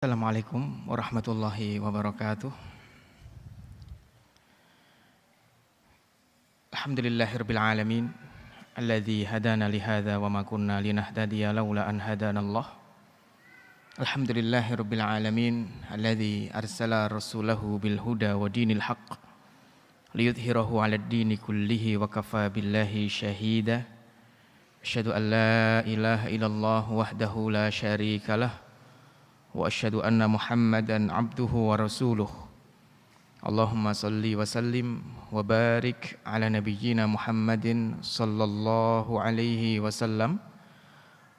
Assalamualaikum warahmatullahi wabarakatuh. Alhamdulillahirabbil alamin alladzi hadana li hadza wa ma kunna linahtadiya laula an hadanallah. Alhamdulillahirabbil alamin alladzi arsala rasulahu bil huda wa dinil haqq liyudhhirahu 'alad dini kullihi wa kafa billahi syahida. Asyhadu an la ilaha illallah wahdahu la syarikalah wa asyhadu anna Muhammadan abduhu wa rasuluh. Allahumma salli wa sallim wa barik ala nabiyyina Muhammadin sallallahu alaihi wasallam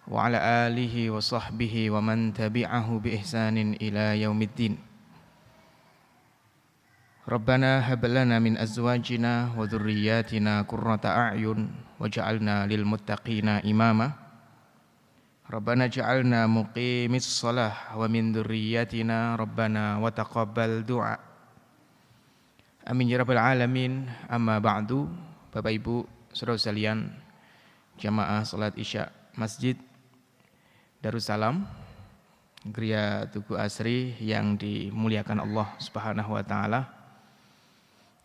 wa ala alihi wa sahbihi wa man tabi'ahu bi ihsanin ila yaumiddin. Rabbana hab lana min azwajina wa dhurriyyatina qurrata a'yun waj'alna lil muttaqina imama. Rabbana ja'alna muqimis shalah wa min dzurriyyatina Rabbana wa taqabbal du'a. Amin ya rabbal alamin. Amma ba'du. Bapak Ibu, saudara sekalian, jamaah salat Isya Masjid Darussalam Geria Tugu Asri yang dimuliakan Allah Subhanahu wa taala.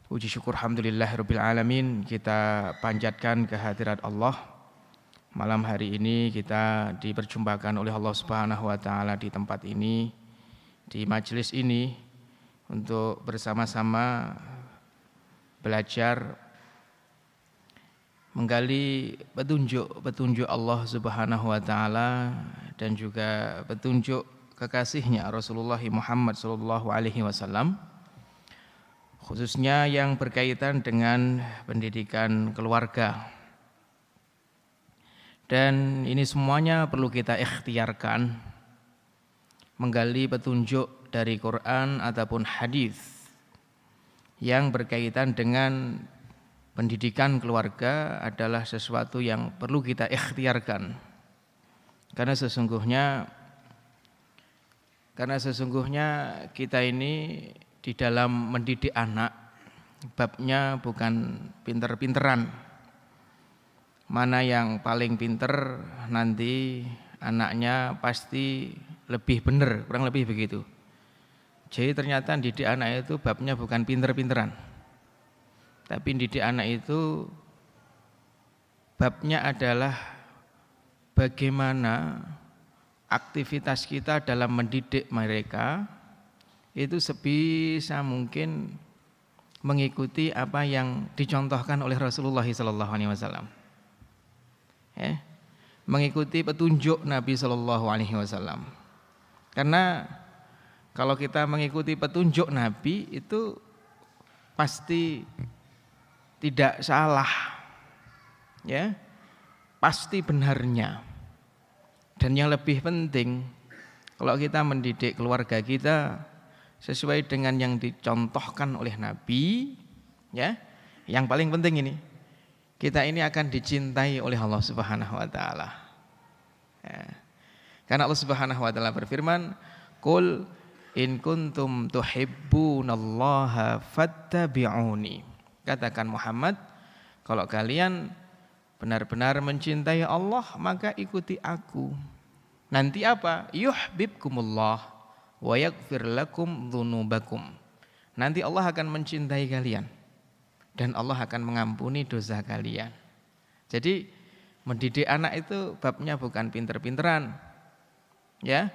Puji syukur alhamdulillahirabbil alamin kita panjatkan kehadirat Allah. Malam hari ini kita diperjumpakan oleh Allah Subhanahu wa taala di tempat ini, di majelis ini untuk bersama-sama belajar menggali petunjuk Allah Subhanahu wa taala dan juga petunjuk kekasihnya Rasulullah Muhammad sallallahu alaihi wasallam, khususnya yang berkaitan dengan pendidikan keluarga. Dan ini semuanya perlu kita ikhtiarkan, menggali petunjuk dari Quran ataupun hadis yang berkaitan dengan pendidikan keluarga adalah sesuatu yang perlu kita ikhtiarkan. Karena sesungguhnya kita ini di dalam mendidik anak babnya bukan pinter-pinteran. Mana yang paling pinter nanti anaknya pasti lebih benar, kurang lebih begitu. Jadi ternyata didik anak itu babnya bukan pinter-pinteran, tapi didik anak itu babnya adalah bagaimana aktivitas kita dalam mendidik mereka itu sebisa mungkin mengikuti apa yang dicontohkan oleh Rasulullah SAW. Mengikuti petunjuk Nabi SAW. Karena kalau kita mengikuti petunjuk Nabi itu pasti tidak salah, ya, pasti benarnya. Dan yang lebih penting, kalau kita mendidik keluarga kita sesuai dengan yang dicontohkan oleh Nabi, ya, yang paling penting ini, kita ini akan dicintai oleh Allah Subhanahu wa taala. Ya. Karena Allah Subhanahu wa taala berfirman, "Qul in kuntum tuhibbunallaha fattabi'uni." Katakan Muhammad, kalau kalian benar-benar mencintai Allah, maka ikuti aku. Nanti apa? Yuhibbukumullah wa yaghfir lakum dzunubakum. Nanti Allah akan mencintai kalian dan Allah akan mengampuni dosa kalian. Jadi mendidik anak itu babnya bukan pinter-pinteran, ya,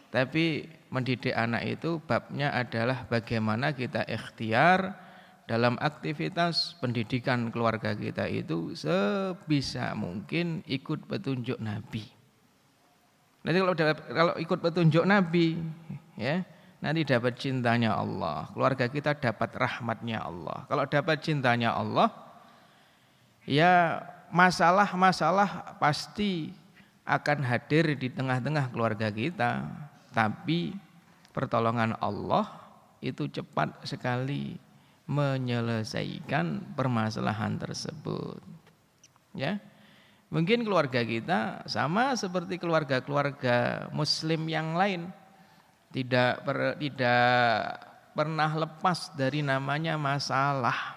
tapi mendidik anak itu babnya adalah bagaimana kita ikhtiar dalam aktivitas pendidikan keluarga kita itu sebisa mungkin ikut petunjuk Nabi. Nanti kalau ikut petunjuk Nabi, ya, nanti dapat cintanya Allah, keluarga kita dapat rahmatnya Allah. Kalau dapat cintanya Allah, ya masalah-masalah pasti akan hadir di tengah-tengah keluarga kita. Tapi pertolongan Allah itu cepat sekali menyelesaikan permasalahan tersebut. Ya, mungkin keluarga kita sama seperti keluarga-keluarga Muslim yang lain. Tidak pernah lepas dari namanya masalah.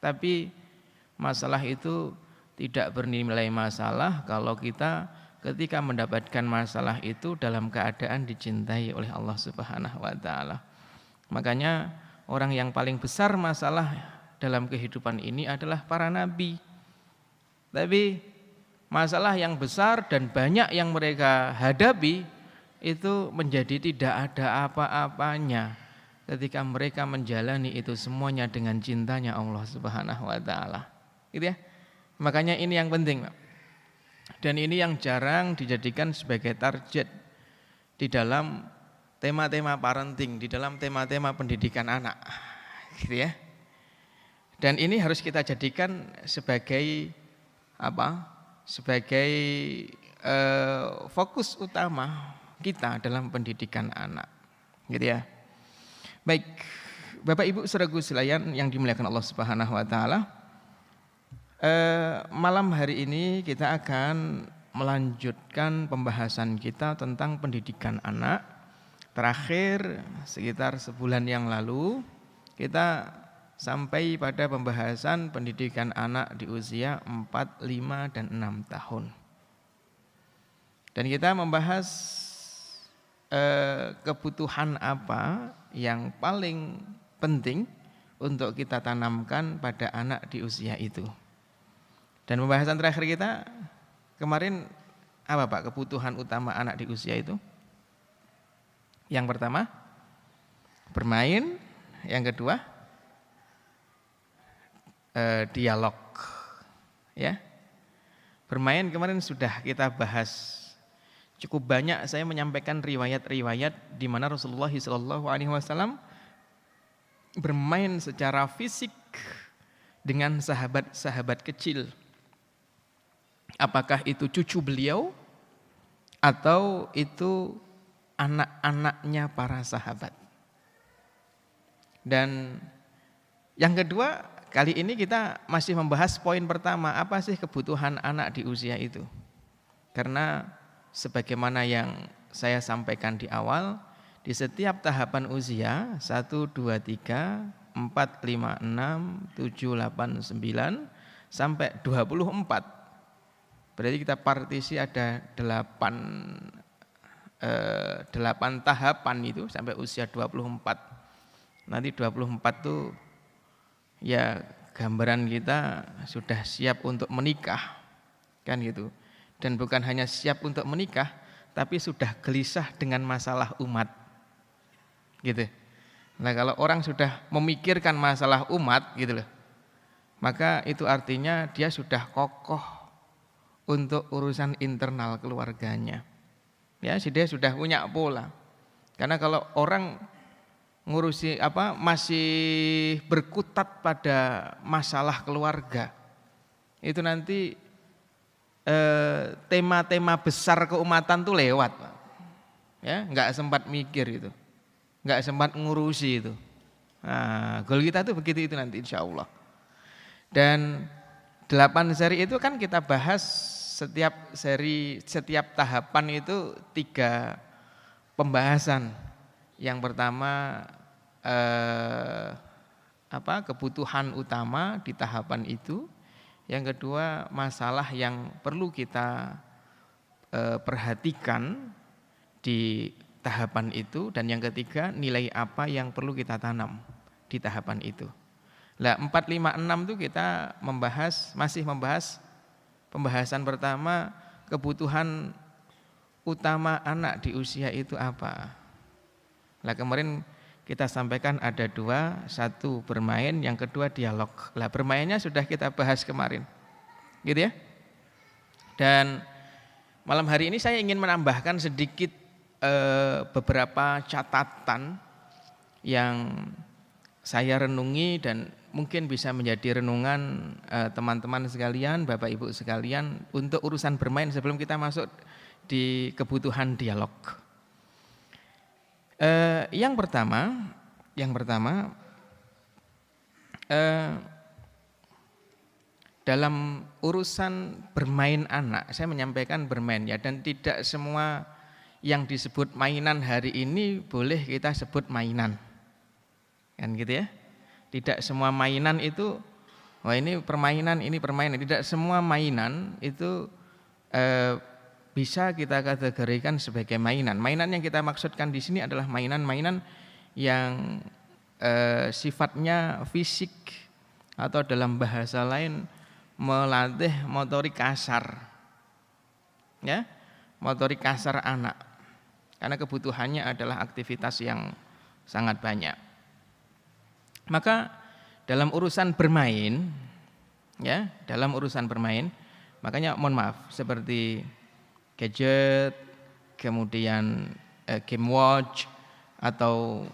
Tapi masalah itu tidak bernilai masalah kalau kita ketika mendapatkan masalah itu dalam keadaan dicintai oleh Allah Subhanahu wa taala. Makanya orang yang paling besar masalah dalam kehidupan ini adalah para nabi. Tapi masalah yang besar dan banyak yang mereka hadapi itu menjadi tidak ada apa-apanya ketika mereka menjalani itu semuanya dengan cintanya Allah Subhanahu wa taala. Gitu ya. Makanya ini yang penting, Pak. Dan ini yang jarang dijadikan sebagai target di dalam tema-tema parenting, di dalam tema-tema pendidikan anak. Gitu ya. Dan ini harus kita jadikan sebagai apa? Sebagai fokus utama kita dalam pendidikan anak. Gitu ya. Baik, Bapak Ibu saudaraku sekalian yang dimuliakan Allah Subhanahu wa taala. Malam hari ini kita akan melanjutkan pembahasan kita tentang pendidikan anak. Terakhir sekitar sebulan yang lalu kita sampai pada pembahasan pendidikan anak di usia 4, 5, dan 6 tahun. Dan kita membahas kebutuhan apa yang paling penting untuk kita tanamkan pada anak di usia itu. Dan pembahasan terakhir kita kemarin apa Pak kebutuhan utama anak di usia itu? Yang pertama bermain, yang kedua dialog. Ya. Bermain kemarin sudah kita bahas cukup banyak, saya menyampaikan riwayat-riwayat di mana Rasulullah SAW bermain secara fisik dengan sahabat-sahabat kecil. Apakah itu cucu beliau atau itu anak-anaknya para sahabat. Dan yang kedua, kali ini kita masih membahas poin pertama, apa sih kebutuhan anak di usia itu. Karena sebagaimana yang saya sampaikan di awal, di setiap tahapan usia 1, 2, 3, 4, 5, 6, 7, 8, 9 sampai 24. Berarti kita partisi ada 8 tahapan itu sampai usia 24. Nanti 24 tuh ya gambaran kita sudah siap untuk menikah. Kan gitu. Dan bukan hanya siap untuk menikah, tapi sudah gelisah dengan masalah umat. Gitu. Nah, kalau orang sudah memikirkan masalah umat gitu loh, maka itu artinya dia sudah kokoh untuk urusan internal keluarganya. Ya, dia sudah punya pola. Karena kalau orang ngurusi masih berkutat pada masalah keluarga, itu nanti tema-tema besar keumatan tuh lewat, Pak. Ya, nggak sempat mikir itu, nggak sempat ngurusi itu. Nah, goal kita tuh begitu itu nanti insya Allah. Dan 8 seri itu kan kita bahas setiap tahapan itu 3 pembahasan. Yang pertama kebutuhan utama di tahapan itu. Yang kedua masalah yang perlu kita perhatikan di tahapan itu. Dan yang ketiga nilai apa yang perlu kita tanam di tahapan itu. Nah 4, 5, 6 itu kita masih membahas pembahasan pertama, kebutuhan utama anak di usia itu apa. Nah kemarin kita sampaikan ada 2, 1 bermain, yang kedua dialog. Nah bermainnya sudah kita bahas kemarin, gitu ya. Dan malam hari ini saya ingin menambahkan sedikit beberapa catatan yang saya renungi dan mungkin bisa menjadi renungan teman-teman sekalian, Bapak Ibu sekalian untuk urusan bermain sebelum kita masuk di kebutuhan dialog. Yang pertama dalam urusan bermain anak, saya menyampaikan bermain ya, dan tidak semua yang disebut mainan hari ini boleh kita sebut mainan. Kan gitu ya. Tidak semua mainan itu ini permainan, ini permainan. Tidak semua mainan itu bisa kita kategorikan sebagai mainan. Mainan yang kita maksudkan di sini adalah mainan-mainan yang sifatnya fisik atau dalam bahasa lain melatih motorik kasar. Ya, motorik kasar anak. Karena kebutuhannya adalah aktivitas yang sangat banyak. Maka dalam urusan bermain, ya, dalam urusan bermain, makanya mohon maaf seperti gadget, kemudian game watch atau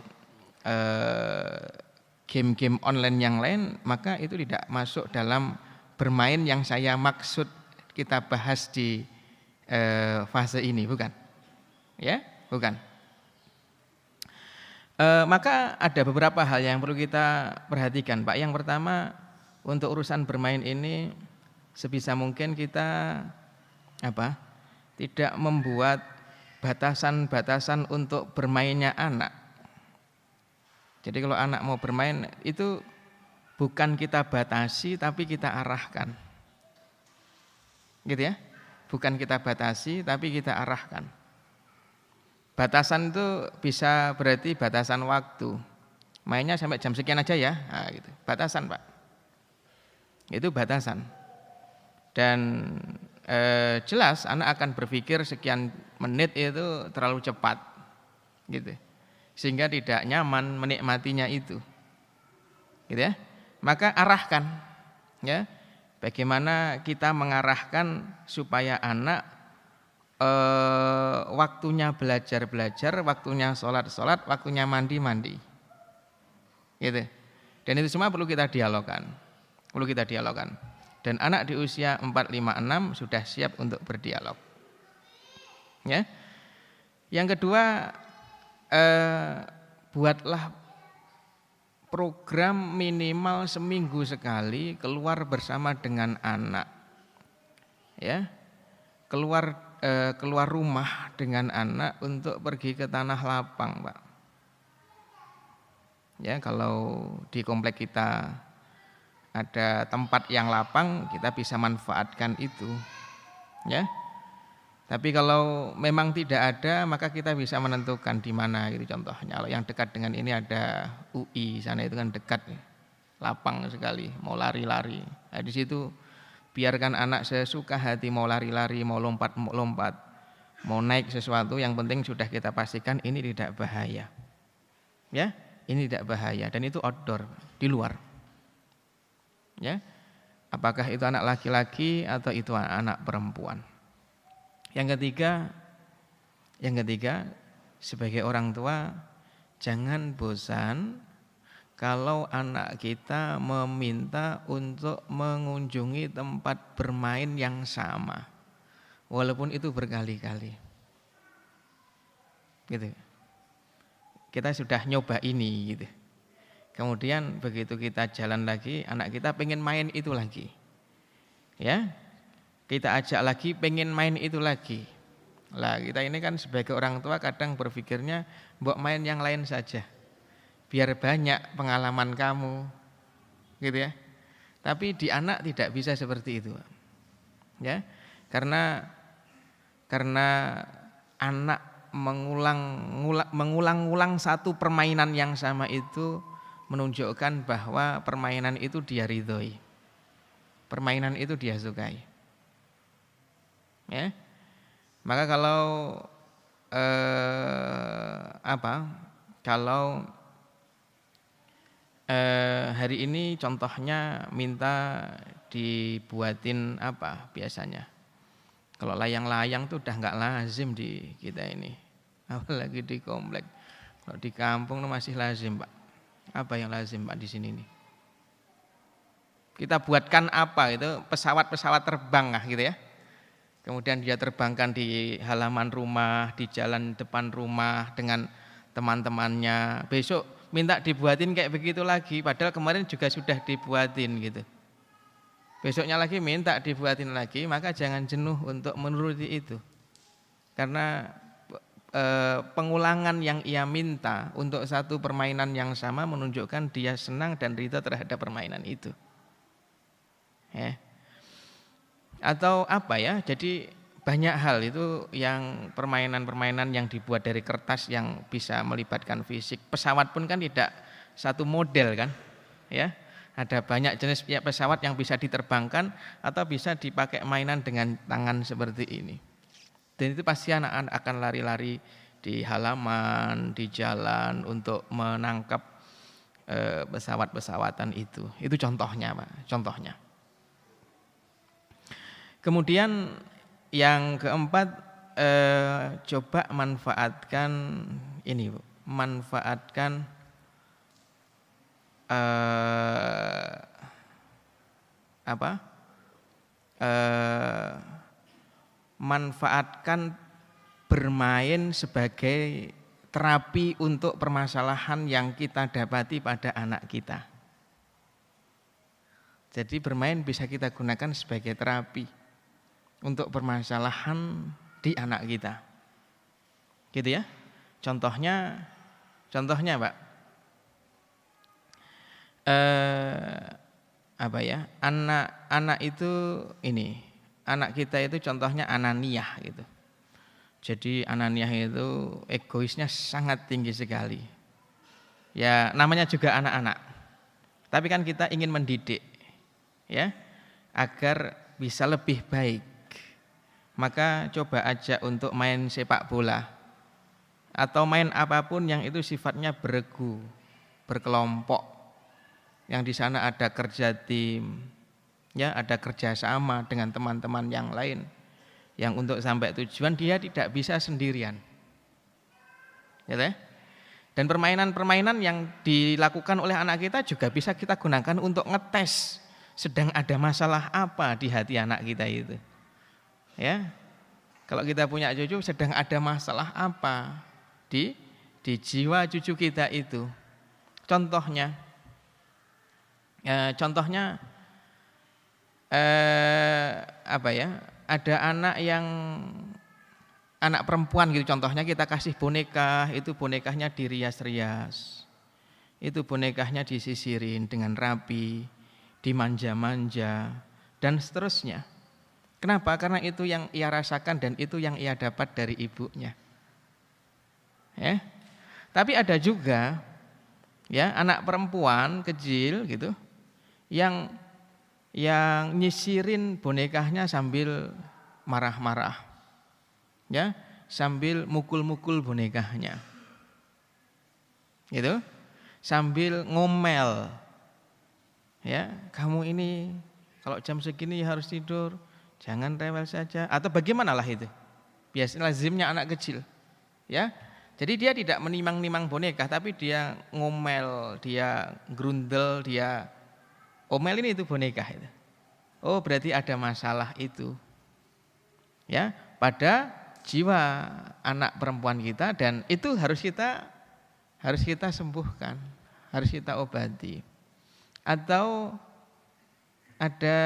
game-game online yang lain, maka itu tidak masuk dalam bermain yang saya maksud kita bahas di fase ini, bukan? Ya, bukan. Maka ada beberapa hal yang perlu kita perhatikan, Pak. Yang pertama, untuk urusan bermain ini sebisa mungkin kita tidak membuat batasan-batasan untuk bermainnya anak. Jadi kalau anak mau bermain itu bukan kita batasi tapi kita arahkan. Gitu ya. Bukan kita batasi tapi kita arahkan. Batasan itu bisa berarti batasan waktu. Mainnya sampai jam sekian aja ya. Nah, gitu. Batasan, Pak. Itu batasan. Dan jelas anak akan berpikir sekian menit itu terlalu cepat. Gitu. Sehingga tidak nyaman menikmatinya itu, gitu ya. Maka arahkan, ya. Bagaimana kita mengarahkan supaya anak waktunya belajar, waktunya sholat, waktunya mandi, gitu. Dan itu semua perlu kita dialogkan, Dan anak di usia 4, 5, 6 sudah siap untuk berdialog, ya. Yang kedua, buatlah program minimal seminggu sekali keluar bersama dengan anak, ya, keluar rumah dengan anak untuk pergi ke tanah lapang, Pak. Ya, kalau di komplek kita ada tempat yang lapang, kita bisa manfaatkan itu, ya. Tapi kalau memang tidak ada, maka kita bisa menentukan di mana gitu contohnya. Kalau yang dekat dengan ini ada UI, sana itu kan dekat, lapang sekali, mau lari-lari. Nah, di situ biarkan anak sesuka hati mau lari-lari, mau lompat, mau naik sesuatu, yang penting sudah kita pastikan ini tidak bahaya. Ya, ini tidak bahaya dan itu outdoor, di luar. Ya. Apakah itu anak laki-laki atau itu anak perempuan? Yang ketiga, sebagai orang tua jangan bosan kalau anak kita meminta untuk mengunjungi tempat bermain yang sama, walaupun itu berkali-kali. Gitu. Kita sudah nyoba ini, gitu. Kemudian begitu kita jalan lagi, anak kita pengen main itu lagi, ya. Kita ajak lagi, pengen main itu lagi. Lah kita ini kan sebagai orang tua kadang berpikirnya mbok main yang lain saja, biar banyak pengalaman kamu, gitu ya. Tapi di anak tidak bisa seperti itu, ya. Karena anak mengulang-ulang satu permainan yang sama itu menunjukkan bahwa permainan itu dia ridhoi, permainan itu dia sukai. Ya, maka kalau hari ini contohnya minta dibuatin apa biasanya, kalau layang-layang tuh udah nggak lazim di kita ini, apalagi di komplek. Kalau di kampung tuh masih lazim, Pak. Apa yang lazim, Pak, di sini nih? Kita buatkan apa itu, pesawat terbang lah gitu ya. Kemudian dia terbangkan di halaman rumah, di jalan depan rumah dengan teman-temannya. Besok minta dibuatin kayak begitu lagi, padahal kemarin juga sudah dibuatin gitu. Besoknya lagi minta dibuatin lagi, maka jangan jenuh untuk menuruti itu. Karena pengulangan yang ia minta untuk satu permainan yang sama menunjukkan dia senang dan ridha terhadap permainan itu. Ya. Atau apa ya, jadi banyak hal itu yang permainan-permainan yang dibuat dari kertas yang bisa melibatkan fisik. Pesawat pun kan tidak satu model kan, ya. Ada banyak jenis pesawat yang bisa diterbangkan atau bisa dipakai mainan dengan tangan seperti ini. Dan itu pasti anak-anak akan lari-lari di halaman, di jalan untuk menangkap pesawat-pesawatan itu. Itu contohnya, Pak. Contohnya. Kemudian yang keempat, coba manfaatkan ini, Bu. Manfaatkan manfaatkan bermain sebagai terapi untuk permasalahan yang kita dapati pada anak kita. Jadi bermain bisa kita gunakan sebagai terapi untuk permasalahan di anak kita. Gitu ya. Contohnya Pak. Anak itu ini, anak kita itu contohnya ananiah gitu. Jadi ananiah itu egoisnya sangat tinggi sekali. Ya namanya juga anak-anak. Tapi kan kita ingin mendidik, ya, agar bisa lebih baik. Maka coba ajak untuk main sepak bola atau main apapun yang itu sifatnya beregu, berkelompok. Yang di sana ada kerja tim, ya, ada kerjasama dengan teman-teman yang lain. Yang untuk sampai tujuan dia tidak bisa sendirian. Ya, dan permainan-permainan yang dilakukan oleh anak kita juga bisa kita gunakan untuk ngetes sedang ada masalah apa di hati anak kita itu. Ya. Kalau kita punya cucu sedang ada masalah apa di jiwa cucu kita itu. Contohnya ada anak perempuan gitu, contohnya kita kasih boneka, itu bonekanya dirias-rias, itu bonekanya disisirin dengan rapi, dimanja-manja dan seterusnya. Kenapa? Karena itu yang ia rasakan dan itu yang ia dapat dari ibunya. Ya. Tapi ada juga ya anak perempuan kecil gitu yang nyisirin bonekanya sambil marah-marah, ya, sambil mukul-mukul bonekanya, gitu, sambil ngomel, ya, kamu ini kalau jam segini harus tidur, jangan rewel saja, atau bagaimana lah itu, biasanya lazimnya anak kecil, ya. Jadi dia tidak menimang-nimang boneka, tapi dia ngomel, dia grundel, dia omel ini itu boneka itu. Oh berarti ada masalah itu, ya, pada jiwa anak perempuan kita dan itu harus kita sembuhkan, harus kita obati. Atau ada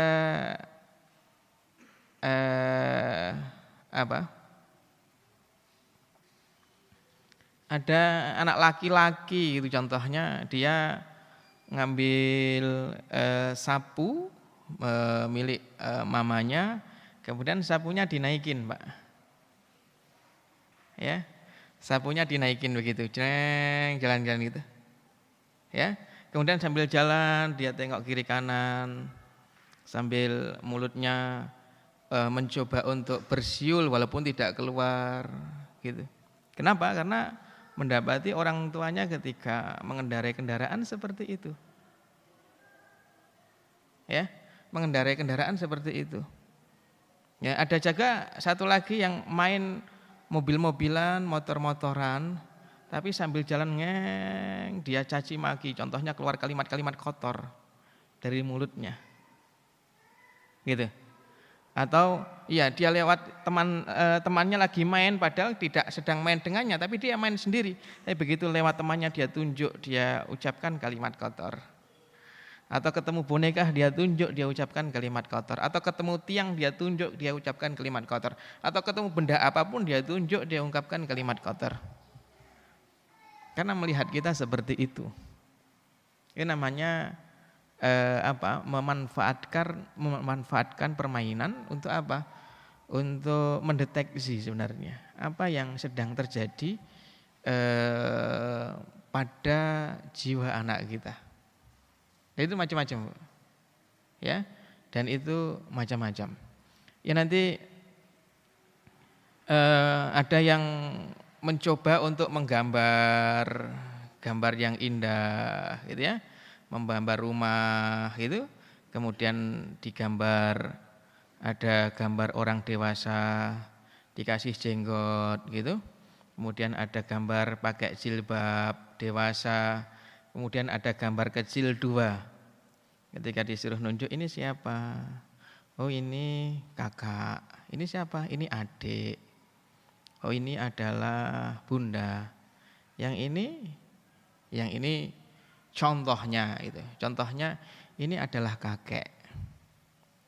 ada anak laki-laki itu contohnya dia ngambil sapu milik mamanya, kemudian sapunya dinaikin, Pak. Ya, sapunya dinaikin begitu, jalan-jalan gitu. Ya, kemudian sambil jalan dia tengok kiri kanan, sambil mulutnya mencoba untuk bersiul walaupun tidak keluar, gitu. Kenapa? Karena mendapati orang tuanya ketika mengendarai kendaraan seperti itu. Ya, mengendarai kendaraan seperti itu. Ya, ada juga satu lagi yang main mobil-mobilan, motor-motoran, tapi sambil jalan dia caci maki, contohnya keluar kalimat-kalimat kotor dari mulutnya. Gitu. Atau iya dia lewat temannya lagi main padahal tidak sedang main dengannya, tapi dia main sendiri. Tapi begitu lewat temannya dia tunjuk, dia ucapkan kalimat kotor. Atau ketemu boneka dia tunjuk, dia ucapkan kalimat kotor. Atau ketemu tiang dia tunjuk, dia ucapkan kalimat kotor. Atau ketemu benda apapun dia tunjuk, dia ungkapkan kalimat kotor. Karena melihat kita seperti itu. Ini namanya memanfaatkan permainan untuk apa? untuk mendeteksi sebenarnya apa yang sedang terjadi pada jiwa anak kita. Dan itu macam-macam, ya, dan itu macam-macam. Ya nanti ada yang mencoba untuk menggambar gambar yang indah, gitu ya, menggambar rumah, gitu. Kemudian digambar ada gambar orang dewasa dikasih jenggot, gitu. Kemudian ada gambar pakai jilbab dewasa. Kemudian ada gambar kecil 2. Ketika disuruh nunjuk, ini siapa? Oh ini kakak. Ini siapa? Ini adik. Oh ini adalah bunda. Yang ini contohnya itu. Contohnya ini adalah kakek.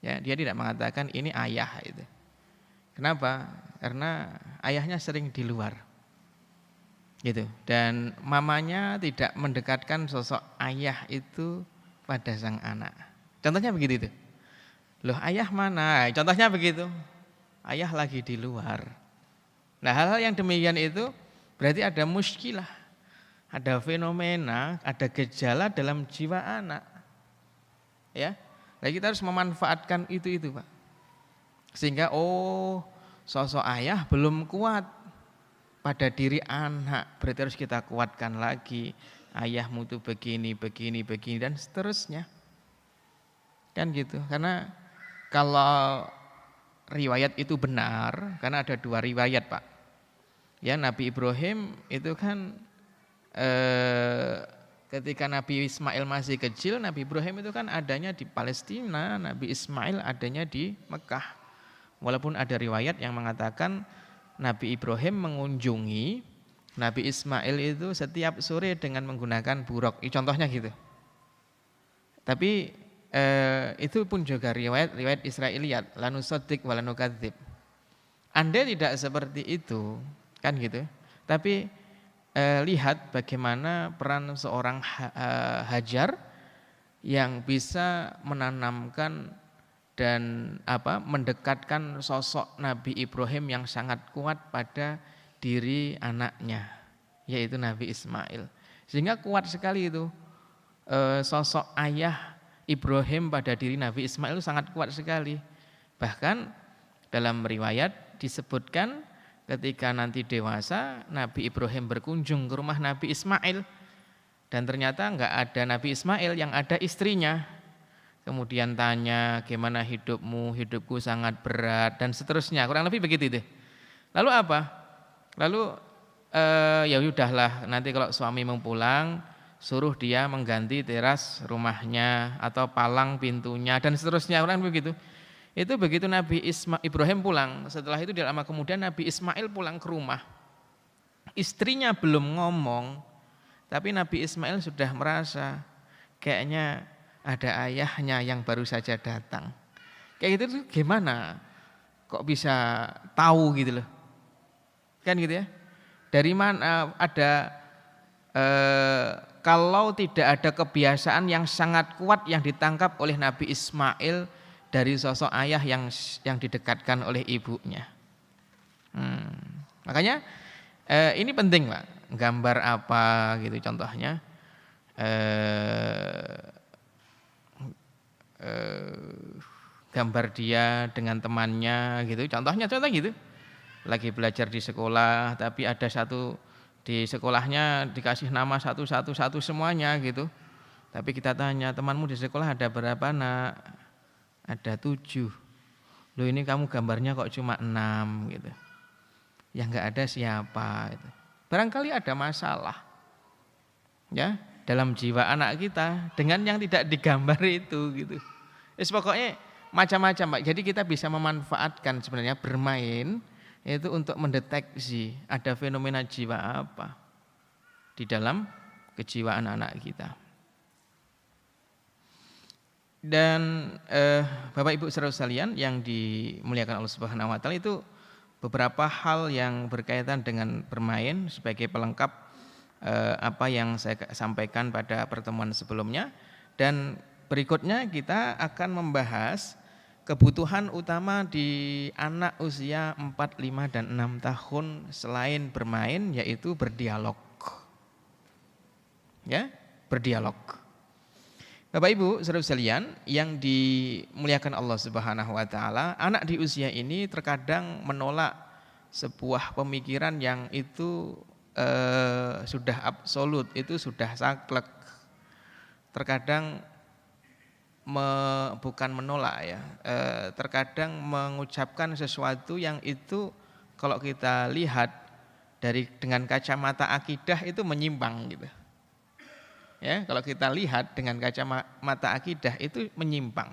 Ya, dia tidak mengatakan ini ayah itu. Kenapa? Karena ayahnya sering di luar. Gitu. Dan mamanya tidak mendekatkan sosok ayah itu pada sang anak. Contohnya begitu itu. Loh, ayah mana? Contohnya begitu. Ayah lagi di luar. Nah, hal-hal yang demikian itu berarti ada muskilah, ada fenomena, ada gejala dalam jiwa anak. Ya. Nah, kita harus memanfaatkan itu, Pak. Sehingga sosok ayah belum kuat pada diri anak, berarti harus kita kuatkan lagi. Ayahmu tuh begini dan seterusnya. Kan gitu. Karena kalau riwayat itu benar, karena ada 2 riwayat, Pak. Ya, Nabi Ibrahim itu kan ketika Nabi Ismail masih kecil, Nabi Ibrahim itu kan adanya di Palestina, Nabi Ismail adanya di Mekah. Walaupun ada riwayat yang mengatakan Nabi Ibrahim mengunjungi Nabi Ismail itu setiap sore dengan menggunakan buruk. Contohnya gitu. Tapi itu pun juga riwayat Israiliyat, la nusaddiq wa la nukadzib. Andai tidak seperti itu, kan gitu. Tapi lihat bagaimana peran seorang Hajar yang bisa menanamkan dan mendekatkan sosok Nabi Ibrahim yang sangat kuat pada diri anaknya, yaitu Nabi Ismail. Sehingga kuat sekali itu sosok ayah Ibrahim pada diri Nabi Ismail itu sangat kuat sekali. Bahkan dalam riwayat disebutkan ketika nanti dewasa Nabi Ibrahim berkunjung ke rumah Nabi Ismail dan ternyata enggak ada Nabi Ismail, yang ada istrinya. Kemudian tanya, gimana hidupmu? Hidupku sangat berat dan seterusnya. Kurang lebih begitu itu. Lalu apa? Lalu ya udahlah, nanti kalau suami mau pulang suruh dia mengganti teras rumahnya atau palang pintunya dan seterusnya. Kurang lebih begitu. Itu begitu Nabi Ibrahim pulang. Setelah itu tidak lama kemudian Nabi Ismail pulang ke rumah. Istrinya belum ngomong, tapi Nabi Ismail sudah merasa kayaknya ada ayahnya yang baru saja datang. Kayak gitu tuh gimana? Kok bisa tahu gitu loh? Kan gitu ya? Dari mana ada kalau tidak ada kebiasaan yang sangat kuat yang ditangkap oleh Nabi Ismail dari sosok ayah yang didekatkan oleh ibunya. Makanya ini penting, Pak. Gambar apa gitu contohnya. Gambar dia dengan temannya gitu. Contoh gitu. Lagi belajar di sekolah, tapi ada satu di sekolahnya dikasih nama satu semuanya gitu. Tapi kita tanya, temanmu di sekolah ada berapa, Nak? Ada 7. Loh, ini kamu gambarnya kok cuma 6 gitu. Yang enggak ada siapa gitu. Barangkali ada masalah. Ya, dalam jiwa anak kita dengan yang tidak digambar itu gitu. Pokoknya macam-macam, Pak. Jadi kita bisa memanfaatkan sebenarnya bermain itu untuk mendeteksi ada fenomena jiwa apa di dalam kejiwaan anak kita. Dan Bapak Ibu saudara sekalian yang dimuliakan Allah Subhanahu wa taala, itu beberapa hal yang berkaitan dengan bermain sebagai pelengkap apa yang saya sampaikan pada pertemuan sebelumnya. Dan berikutnya kita akan membahas kebutuhan utama di anak usia 4, 5, dan 6 tahun selain bermain yaitu berdialog. Ya, berdialog. Bapak Ibu, saudara sekalian yang dimuliakan Allah Subhanahu wa taala, anak di usia ini terkadang menolak sebuah pemikiran yang itu sudah absolut, itu sudah saklek. Terkadang bukan menolak ya, terkadang mengucapkan sesuatu yang itu kalau kita lihat dengan kacamata akidah itu menyimpang gitu. Ya, kalau kita lihat dengan kacamata akidah itu menyimpang.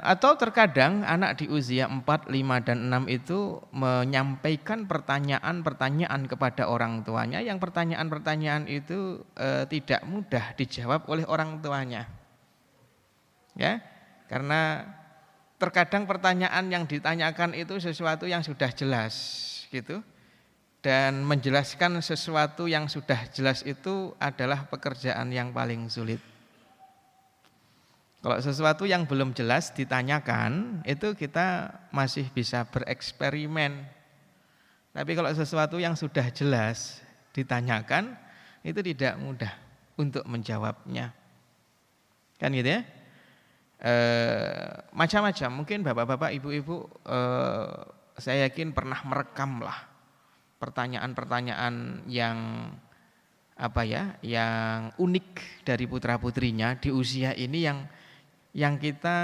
Atau terkadang anak di usia 4, 5, dan 6 itu menyampaikan pertanyaan-pertanyaan kepada orang tuanya yang pertanyaan-pertanyaan itu tidak mudah dijawab oleh orang tuanya. Ya, karena terkadang pertanyaan yang ditanyakan itu sesuatu yang sudah jelas gitu. Dan menjelaskan sesuatu yang sudah jelas itu adalah pekerjaan yang paling sulit. Kalau sesuatu yang belum jelas ditanyakan, itu kita masih bisa bereksperimen. Tapi kalau sesuatu yang sudah jelas ditanyakan, itu tidak mudah untuk menjawabnya. Kan gitu ya? Macam-macam, mungkin bapak-bapak, ibu-ibu, saya yakin pernah merekam lah pertanyaan-pertanyaan yang yang unik dari putra-putrinya di usia ini yang kita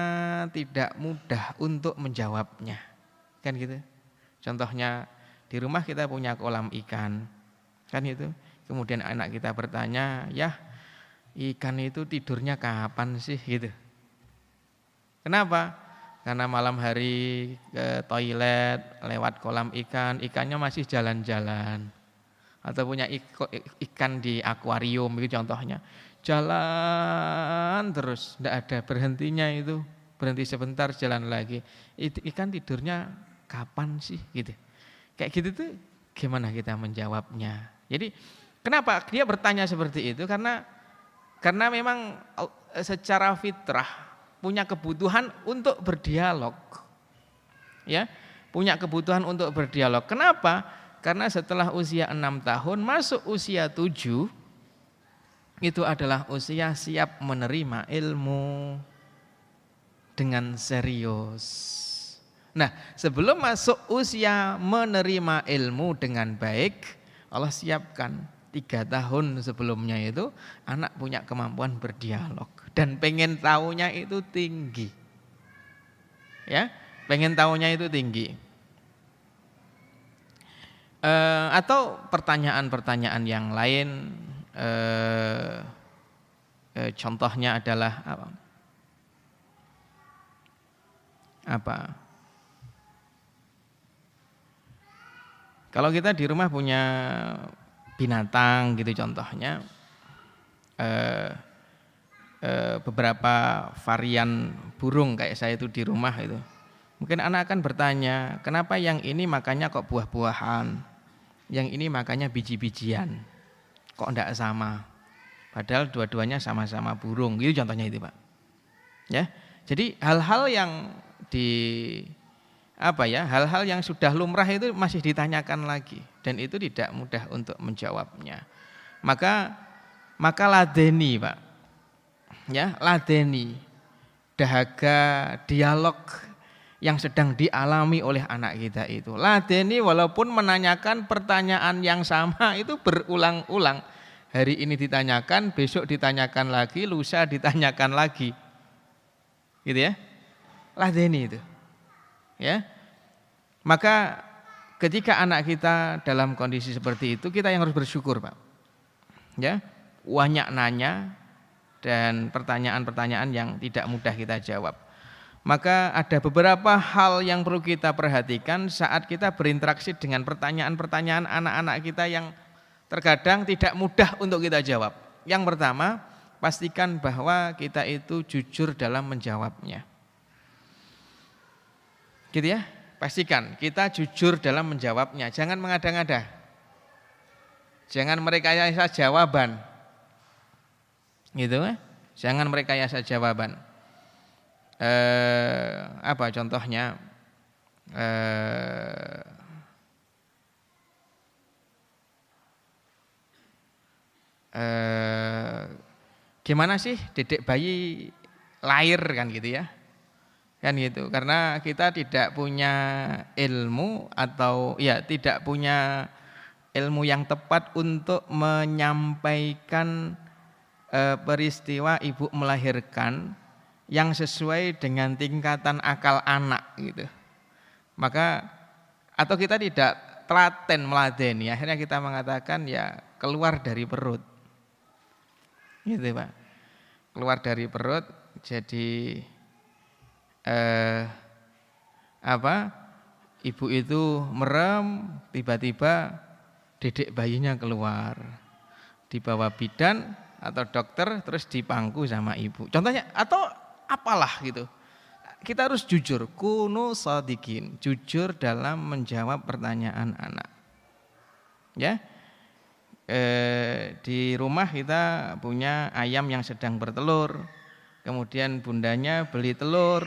tidak mudah untuk menjawabnya. Kan gitu. Contohnya di rumah kita punya kolam ikan. Kan itu. Kemudian anak kita bertanya, "Yah, ikan itu tidurnya kapan sih?" gitu. Kenapa? Karena malam hari ke toilet lewat kolam ikan, ikannya masih jalan-jalan. Atau punya ikan di akuarium itu contohnya. Jalan terus, tidak ada berhentinya itu. Berhenti sebentar, jalan lagi. Ikan tidurnya kapan sih gitu. Kayak gitu tuh gimana kita menjawabnya. Jadi kenapa dia bertanya seperti itu? Karena memang secara fitrah punya kebutuhan untuk berdialog. Ya, punya kebutuhan untuk berdialog. Kenapa? Karena setelah usia 6 tahun masuk usia 7 itu adalah usia siap menerima ilmu dengan serius. Nah, sebelum masuk usia menerima ilmu dengan baik, Allah siapkan 3 tahun sebelumnya itu anak punya kemampuan berdialog. Dan pengen tahunya itu tinggi. Ya, pengen tahunya itu tinggi. Atau pertanyaan-pertanyaan yang lain, contohnya adalah apa? Kalau kita di rumah punya binatang gitu contohnya, beberapa varian burung kayak saya itu di rumah itu. Mungkin anak akan bertanya, kenapa yang ini makannya kok buah-buahan, yang ini makannya biji-bijian, kok enggak sama? Padahal dua-duanya sama-sama burung, gitu contohnya itu Pak. Ya, jadi hal-hal yang hal-hal yang sudah lumrah itu masih ditanyakan lagi dan itu tidak mudah untuk menjawabnya. Maka ladeni Pak. Ya, ladeni dahaga dialog yang sedang dialami oleh anak kita itu. Ladeni walaupun menanyakan pertanyaan yang sama itu berulang-ulang. Hari ini ditanyakan, besok ditanyakan lagi, lusa ditanyakan lagi. Gitu ya. Ladeni itu. Ya. Maka ketika anak kita dalam kondisi seperti itu, kita yang harus bersyukur, Pak. Ya, banyak nanya dan pertanyaan-pertanyaan yang tidak mudah kita jawab. Maka ada beberapa hal yang perlu kita perhatikan saat kita berinteraksi dengan pertanyaan-pertanyaan anak-anak kita yang terkadang tidak mudah untuk kita jawab. Yang pertama, pastikan bahwa kita itu jujur dalam menjawabnya. Gitu ya, pastikan kita jujur dalam menjawabnya. Jangan mengada-ngada. Jangan merekayasa jawaban. Gitu ya. Jangan merekayasa jawaban. apa contohnya? Gimana sih didik bayi lahir kan gitu ya. Kan gitu. Karena kita tidak punya ilmu atau ya tidak punya ilmu yang tepat untuk menyampaikan peristiwa ibu melahirkan yang sesuai dengan tingkatan akal anak gitu. Maka atau kita tidak telaten meladeni, akhirnya kita mengatakan ya keluar dari perut. Gitu Pak. Keluar dari perut jadi ibu itu merem, tiba-tiba dedek bayinya keluar, dibawa bidan atau dokter terus dipangku sama ibu. Contohnya atau apalah gitu. Kita harus jujur, kunu shadiqin, jujur dalam menjawab pertanyaan anak. Ya. Di rumah kita punya ayam yang sedang bertelur. Kemudian bundanya beli telur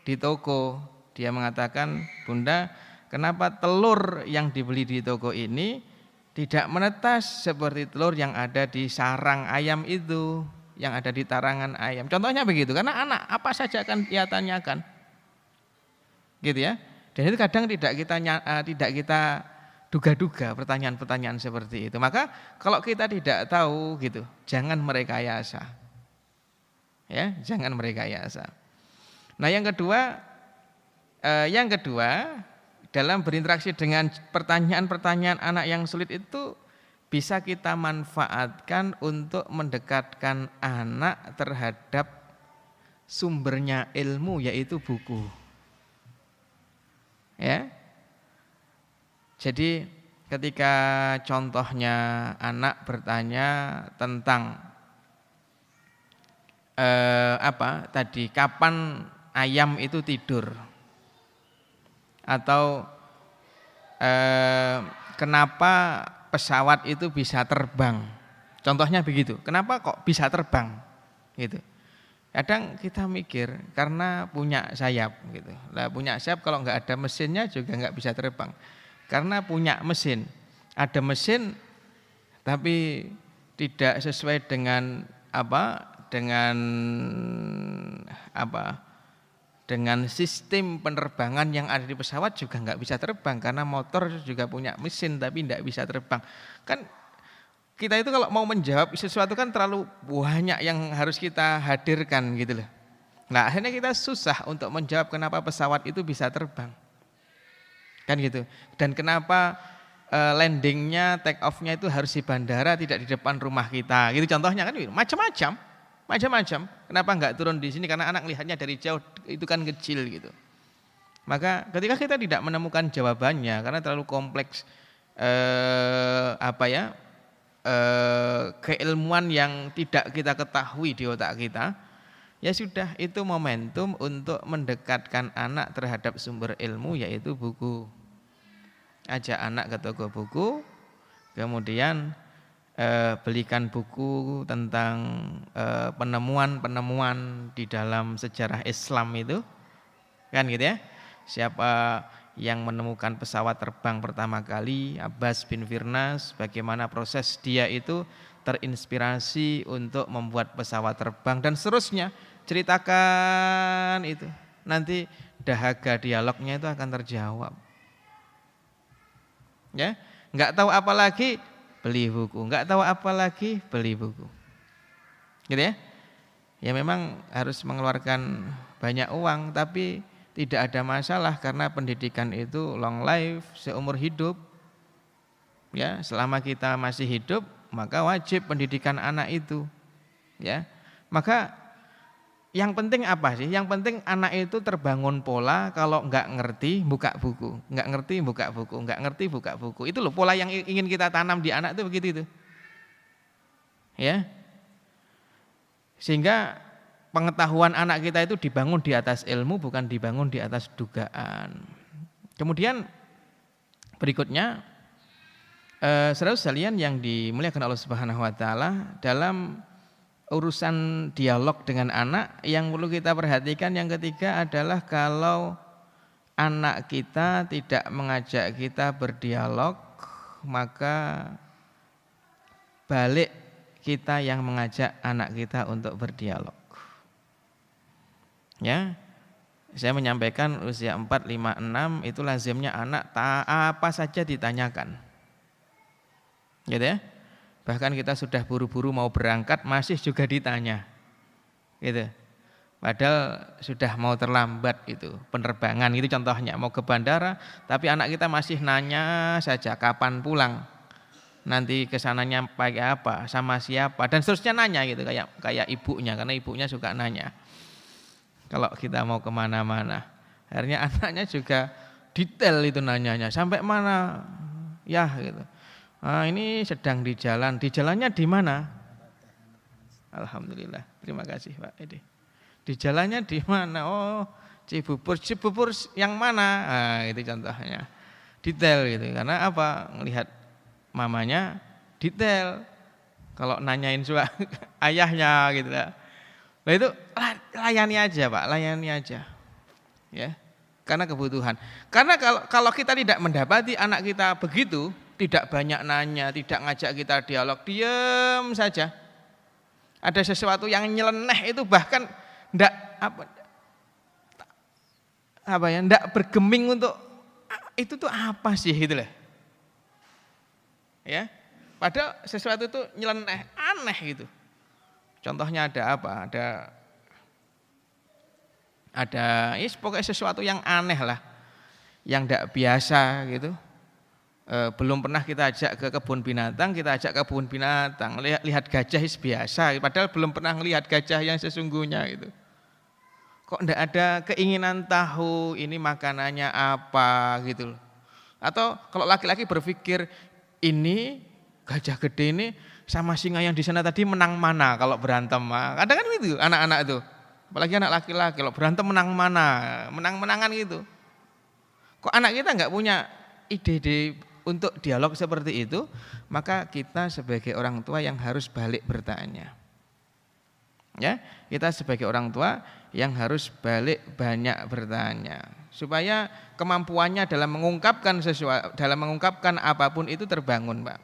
di toko. Dia mengatakan, "Bunda, kenapa telur yang dibeli di toko ini tidak menetas seperti telur yang ada di sarang ayam itu, yang ada di tarangan ayam?" Contohnya begitu, karena anak apa saja akan dia tanyakan. Gitu ya. Dan itu kadang tidak kita duga-duga pertanyaan-pertanyaan seperti itu. Maka kalau kita tidak tahu gitu, jangan merekayasa. Ya, jangan merekayasa. Nah, yang kedua dalam berinteraksi dengan pertanyaan-pertanyaan anak yang sulit itu bisa kita manfaatkan untuk mendekatkan anak terhadap sumbernya ilmu, yaitu buku. Ya. Jadi ketika contohnya anak bertanya tentang kapan ayam itu tidur, atau kenapa pesawat itu bisa terbang. Contohnya begitu. Kenapa kok bisa terbang? Gitu. Kadang kita mikir karena punya sayap gitu. Lah punya sayap kalau nggak ada mesinnya juga nggak bisa terbang. Karena punya mesin, ada mesin tapi tidak sesuai dengan dengan sistem penerbangan yang ada di pesawat juga nggak bisa terbang, karena motor juga punya mesin tapi nggak bisa terbang. Kan kita itu kalau mau menjawab sesuatu kan terlalu banyak yang harus kita hadirkan gitu loh. Nah akhirnya kita susah untuk menjawab kenapa pesawat itu bisa terbang. Kan gitu. Dan kenapa landingnya, take off-nya itu harus di bandara, tidak di depan rumah kita. Gitu contohnya kan macam-macam. Kenapa enggak turun di sini, karena anak lihatnya dari jauh itu kan kecil gitu. Maka ketika kita tidak menemukan jawabannya karena terlalu kompleks keilmuan yang tidak kita ketahui di otak kita, ya sudah, itu momentum untuk mendekatkan anak terhadap sumber ilmu, yaitu buku. Ajak anak ke toko buku, kemudian belikan buku tentang penemuan-penemuan di dalam sejarah Islam itu, kan gitu ya. Siapa yang menemukan pesawat terbang pertama kali, Abbas bin Firnas, bagaimana proses dia itu terinspirasi untuk membuat pesawat terbang dan seterusnya. Ceritakan itu, nanti dahaga dialognya itu akan terjawab. Ya, nggak tahu apa lagi beli buku, nggak tahu apa lagi beli buku, gitu ya. Ya memang harus mengeluarkan banyak uang, tapi tidak ada masalah karena pendidikan itu long life, seumur hidup. Ya, selama kita masih hidup maka wajib pendidikan anak itu. Ya, maka yang penting apa sih? Yang penting anak itu terbangun pola, kalau nggak ngerti buka buku, nggak ngerti buka buku, nggak ngerti buka buku. Itu loh pola yang ingin kita tanam di anak itu begitu itu. Ya. Sehingga pengetahuan anak kita itu dibangun di atas ilmu, bukan dibangun di atas dugaan. Kemudian berikutnya, saudara sekalian yang dimuliakan Allah Subhanahu wa taala, dalam urusan dialog dengan anak, yang perlu kita perhatikan yang ketiga adalah kalau anak kita tidak mengajak kita berdialog, maka balik kita yang mengajak anak kita untuk berdialog. Ya, saya menyampaikan usia 4, 5, 6 itu lazimnya anak apa saja ditanyakan. Gitu ya. Bahkan kita sudah buru-buru mau berangkat masih juga ditanya. Gitu. Padahal sudah mau terlambat itu penerbangan itu contohnya, mau ke bandara tapi anak kita masih nanya saja kapan pulang. Nanti kesananya pakai apa, sama siapa, dan seterusnya nanya gitu, kayak ibunya, karena ibunya suka nanya kalau kita mau kemana-mana. Akhirnya anaknya juga detail itu nanyanya, sampai mana ya gitu. Ini sedang di jalan, di jalannya di mana? Alhamdulillah, terima kasih Pak Edi. Di jalannya di mana? Oh, Cibubur yang mana? Itu contohnya, detail gitu. Karena apa? Melihat mamanya detail. Kalau nanyain ayahnya gitu lah. Nah itu layani aja Pak, layani aja. Ya. Karena kebutuhan. Karena kalau kita tidak mendapati anak kita begitu, tidak banyak nanya, tidak ngajak kita dialog, diam saja. Ada sesuatu yang nyeleneh itu bahkan ndak bergeming untuk itu tuh apa sih gitu lah. Ya. Padahal sesuatu itu nyeleneh, aneh gitu. Contohnya ada apa? Ada pokoknya sesuatu yang aneh lah, yang ndak biasa gitu. Belum pernah kita ajak ke kebun binatang, kita ajak ke kebun binatang, lihat gajah biasa, padahal belum pernah melihat gajah yang sesungguhnya gitu. Kok ndak ada keinginan tahu ini makanannya apa gitu loh. Atau kalau laki-laki berpikir ini gajah gede ini sama singa yang di sana tadi menang mana kalau berantem. Kadang kan gitu anak-anak itu. Apalagi anak laki-laki kalau berantem menang mana, menang-menangan gitu. Kok anak kita enggak punya ide untuk dialog seperti itu, maka kita sebagai orang tua yang harus balik bertanya. Ya, kita sebagai orang tua yang harus balik banyak bertanya supaya kemampuannya dalam mengungkapkan sesuatu, dalam mengungkapkan apapun itu terbangun, Pak.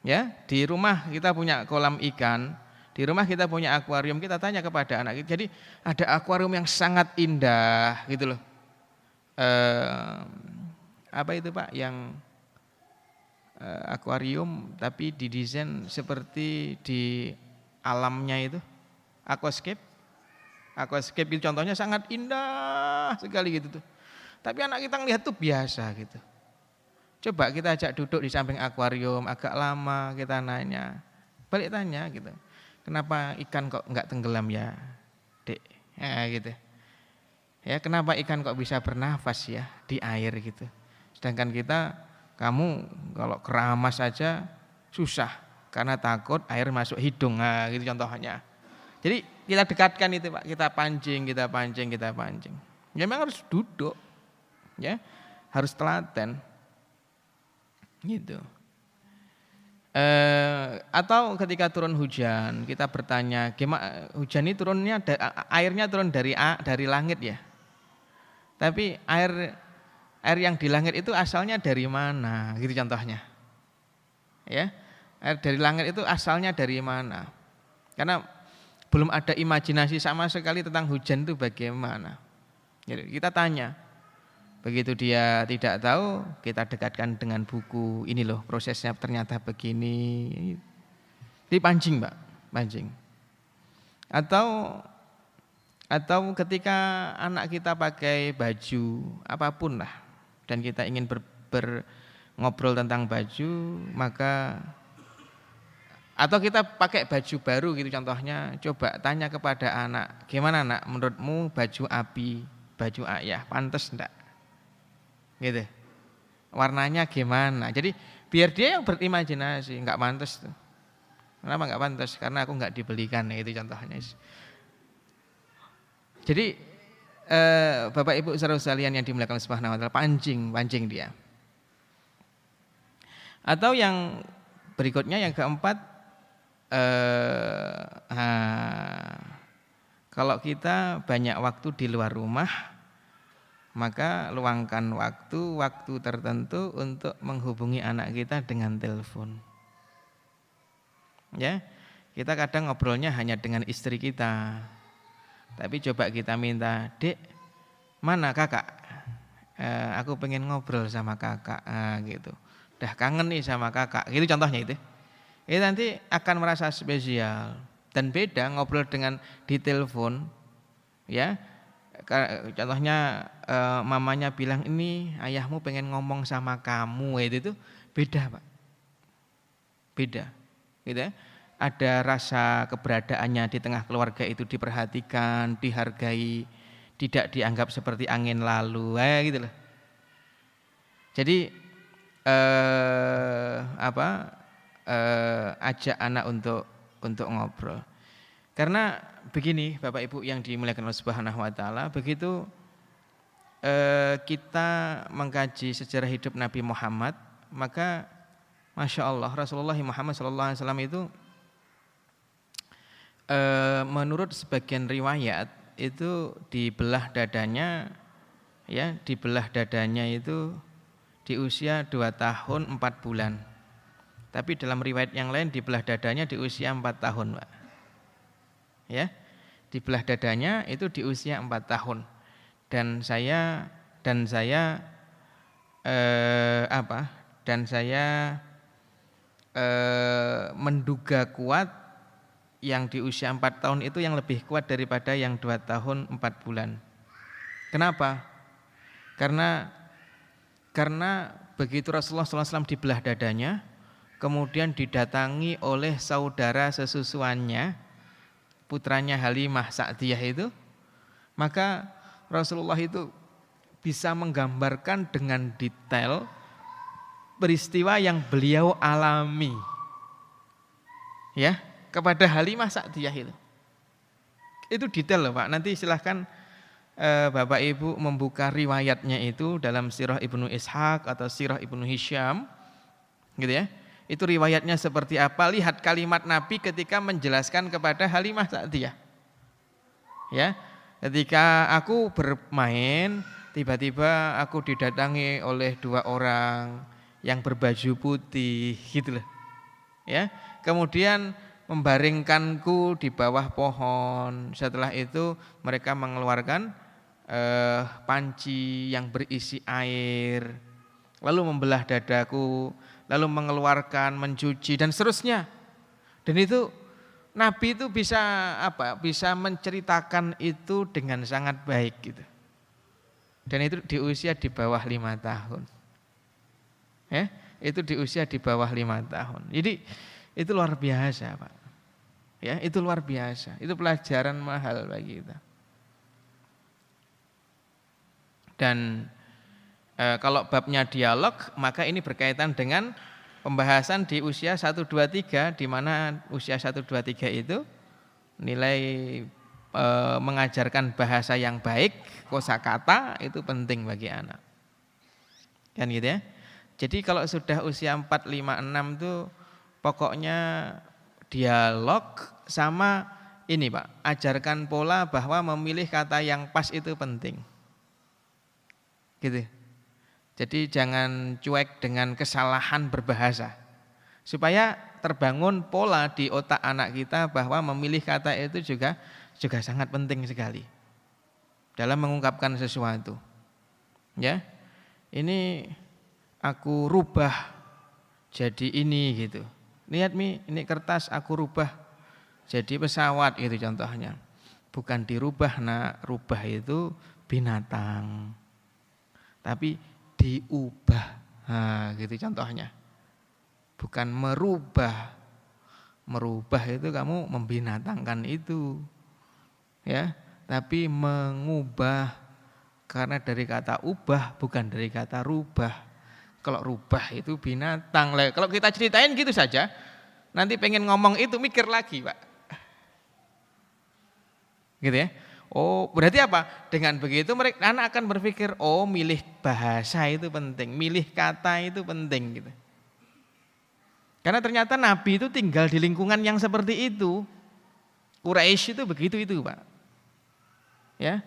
Ya, di rumah kita punya kolam ikan, di rumah kita punya akuarium, kita tanya kepada anak kita. Jadi ada akuarium yang sangat indah gitu loh. Apa itu Pak yang akuarium tapi didesain seperti di alamnya itu, aquascape itu contohnya sangat indah sekali gitu tuh. Tapi anak kita ngelihat tuh biasa gitu. Coba kita ajak duduk di samping akuarium agak lama, kita nanya, balik tanya gitu, kenapa ikan kok enggak tenggelam ya Dek, gitu. Ya kenapa ikan kok bisa bernafas ya di air gitu. Sedangkan kamu kalau keramas saja susah karena takut air masuk hidung, gitu contohnya. Jadi kita dekatkan itu Pak, kita pancing. Ya memang harus duduk, ya harus telaten, gitu. Atau ketika turun hujan kita bertanya, gimana hujan ini turunnya, airnya turun dari langit ya. Tapi air yang di langit itu asalnya dari mana? Gitu contohnya. Ya, air dari langit itu asalnya dari mana? Karena belum ada imajinasi sama sekali tentang hujan itu bagaimana. Jadi kita tanya. Begitu dia tidak tahu, kita dekatkan dengan buku. Ini loh prosesnya ternyata begini. Dipancing, Pak, pancing. Atau ketika anak kita pakai baju apapun lah, dan kita ingin ngobrol tentang baju, maka atau kita pakai baju baru gitu contohnya, coba tanya kepada anak, gimana nak menurutmu baju abi, baju ayah pantas enggak? Gitu. Warnanya gimana? Jadi biar dia yang berimajinasi, enggak pantas tuh. Kenapa enggak pantas? Karena aku enggak dibelikan, itu contohnya. Jadi Bapak Ibu saudara sekalian yang dimuliakan Allah Subhanahu wa taala, pancing dia. Atau yang berikutnya yang keempat, Kalau kita banyak waktu di luar rumah, maka luangkan waktu tertentu untuk menghubungi anak kita dengan telepon. Ya, kita kadang ngobrolnya hanya dengan istri kita. Tapi coba kita minta, "Dek, mana kakak? Aku pengen ngobrol sama kakak." Gitu. Dah kangen nih sama kakak. Gitu contohnya itu. Itu nanti akan merasa spesial dan beda ngobrol dengan di telepon. Ya. Contohnya mamanya bilang, "Ini ayahmu pengen ngomong sama kamu." Itu beda, Pak. Beda. Gitu ya. Ada rasa keberadaannya di tengah keluarga itu diperhatikan, dihargai, tidak dianggap seperti angin lalu, gitu loh. Jadi ajak anak untuk ngobrol. Karena begini, Bapak Ibu yang dimuliakan Allah Subhanahu wa taala, begitu kita mengkaji sejarah hidup Nabi Muhammad, maka Masya Allah Rasulullah Muhammad SAW itu menurut sebagian riwayat itu dibelah dadanya itu di usia 2 tahun 4 bulan. Tapi dalam riwayat yang lain dibelah dadanya di usia 4 tahun, Pak. Ya. Dibelah dadanya itu di usia 4 tahun. Dan saya menduga kuat yang di usia 4 tahun itu yang lebih kuat daripada yang 2 tahun 4 bulan. Kenapa? Karena begitu Rasulullah SAW dibelah dadanya, kemudian didatangi oleh saudara sesusuannya, putranya Halimah Sa'diyah itu, maka Rasulullah itu bisa menggambarkan dengan detail peristiwa yang beliau alami. Ya. Kepada Halimah Sa'diyah itu detail loh, Pak. Nanti silahkan Bapak Ibu membuka riwayatnya itu dalam Sirah Ibnu Ishaq atau Sirah Ibnu Hisham, gitu ya. Itu riwayatnya seperti apa? Lihat kalimat Nabi ketika menjelaskan kepada Halimah Sa'diyah. Ya, ketika aku bermain, tiba-tiba aku didatangi oleh 2 orang yang berbaju putih, gitu loh. Ya, kemudian membaringkanku di bawah pohon. Setelah itu mereka mengeluarkan panci yang berisi air, lalu membelah dadaku, lalu mengeluarkan, mencuci dan seterusnya. Dan itu Nabi itu bisa menceritakan itu dengan sangat baik gitu. Dan itu di usia di bawah 5 tahun. Ya, itu di usia di bawah 5 tahun. Jadi itu luar biasa, Pak. Ya, itu luar biasa. Itu pelajaran mahal bagi kita. Dan kalau babnya dialog, maka ini berkaitan dengan pembahasan di usia 1, 2, 3, di mana usia 1, 2, 3 itu nilai mengajarkan bahasa yang baik, kosakata itu penting bagi anak. Kan gitu ya. Jadi kalau sudah usia 4, 5, 6 itu pokoknya dialog sama ini, Pak, ajarkan pola bahwa memilih kata yang pas itu penting. Gitu. Jadi jangan cuek dengan kesalahan berbahasa. Supaya terbangun pola di otak anak kita bahwa memilih kata itu juga sangat penting sekali dalam mengungkapkan sesuatu. Ya. Ini aku rubah jadi ini gitu. Lihat Mi, ini kertas aku rubah jadi pesawat gitu contohnya. Bukan dirubah, nak, rubah itu binatang. Tapi diubah. Gitu contohnya. Bukan merubah. Merubah itu kamu membinatangkan itu. Ya, tapi mengubah karena dari kata ubah bukan dari kata rubah. Kalau rubah itu binatang. Kalau kita ceritain gitu saja, nanti pengen ngomong itu mikir lagi, Pak. Gitu ya. Oh, berarti apa? Dengan begitu anak akan berpikir, oh milih bahasa itu penting, milih kata itu penting gitu. Karena ternyata Nabi itu tinggal di lingkungan yang seperti itu. Quraisy itu begitu itu, Pak. Ya.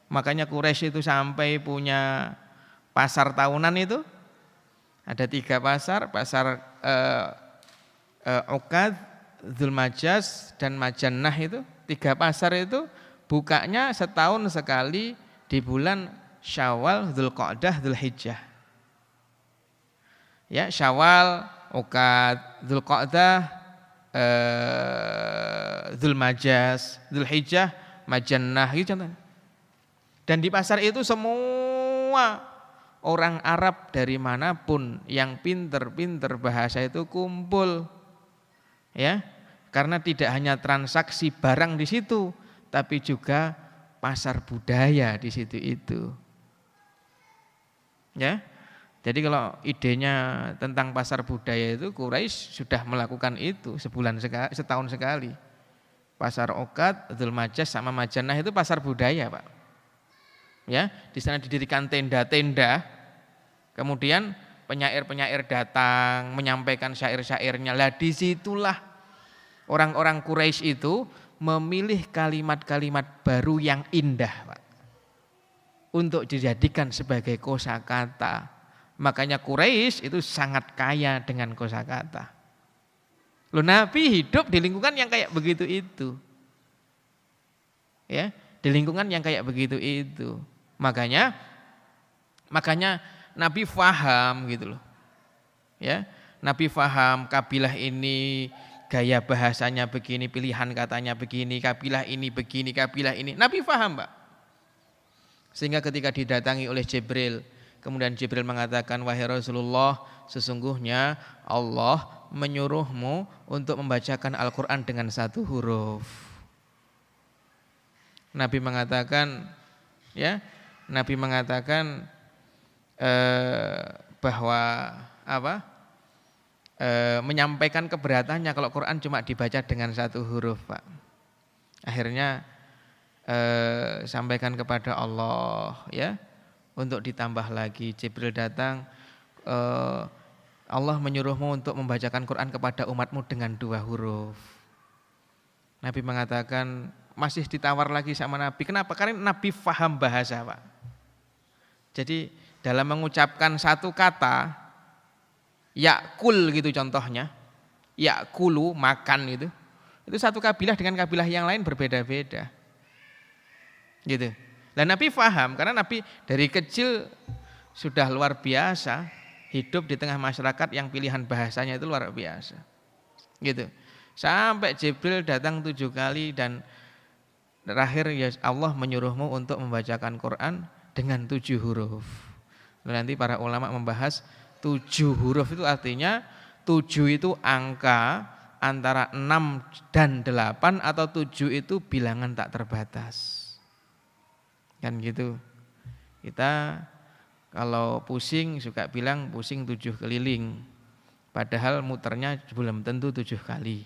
Makanya Quraisy itu sampai punya pasar tahunan itu. Ada 3 pasar, pasar Uqad, Dzulmajaz dan Majannah itu. 3 pasar itu bukanya setahun sekali di bulan Syawal, Dzulqa'dah, Dzulhijjah. Ya, Syawal, Uqad, Dzulqa'dah, Dzulmajaz, Dzulhijjah, Majannah gitu contohnya. Dan di pasar itu semua orang Arab dari manapun yang pinter-pinter bahasa itu kumpul. Ya, karena tidak hanya transaksi barang di situ, tapi juga pasar budaya di situ itu. Ya. Jadi kalau idenya tentang pasar budaya itu Quraisy sudah melakukan itu setahun sekali. Pasar Uqad, Dzulmajaz sama Majannah itu pasar budaya, Pak. Ya, di sana didirikan tenda-tenda. Kemudian penyair-penyair datang menyampaikan syair-syairnya. Lah disitulah orang-orang Quraisy itu memilih kalimat-kalimat baru yang indah, Pak, untuk dijadikan sebagai kosakata. Makanya Quraisy itu sangat kaya dengan kosakata. Loh, Nabi hidup di lingkungan yang kayak begitu itu. Ya, di lingkungan yang kayak begitu itu. Makanya Nabi faham gitu loh. Ya, Nabi faham kabilah ini gaya bahasanya begini, pilihan katanya begini, kabilah ini begini, kabilah ini. Nabi faham, Pak. Sehingga ketika didatangi oleh Jibril, kemudian Jibril mengatakan, wahai Rasulullah, sesungguhnya Allah menyuruhmu untuk membacakan Al-Quran dengan 1 huruf. Nabi mengatakan, ya, Nabi mengatakan bahwa menyampaikan keberatannya kalau Quran cuma dibaca dengan 1 huruf, Pak. Akhirnya sampaikan kepada Allah, ya, untuk ditambah lagi. Jibril datang, Allah menyuruhmu untuk membacakan Quran kepada umatmu dengan 2 huruf. Nabi mengatakan, masih ditawar lagi sama Nabi. Kenapa? Karena Nabi faham bahasa, Pak. Jadi dalam mengucapkan 1 kata, yakul gitu contohnya, yakulu makan itu 1 kabilah dengan kabilah yang lain berbeda-beda. Gitu. Dan Nabi faham karena Nabi dari kecil sudah luar biasa hidup di tengah masyarakat yang pilihan bahasanya itu luar biasa. Gitu. Sampai Jibril datang 7 kali dan terakhir ya Allah menyuruhmu untuk membacakan Quran dengan 7 huruf. Nanti para ulama membahas 7 huruf itu artinya 7 itu angka antara 6 dan 8 atau 7 itu bilangan tak terbatas. Kan gitu. Kita kalau pusing suka bilang pusing 7 keliling. Padahal muternya belum tentu 7 kali.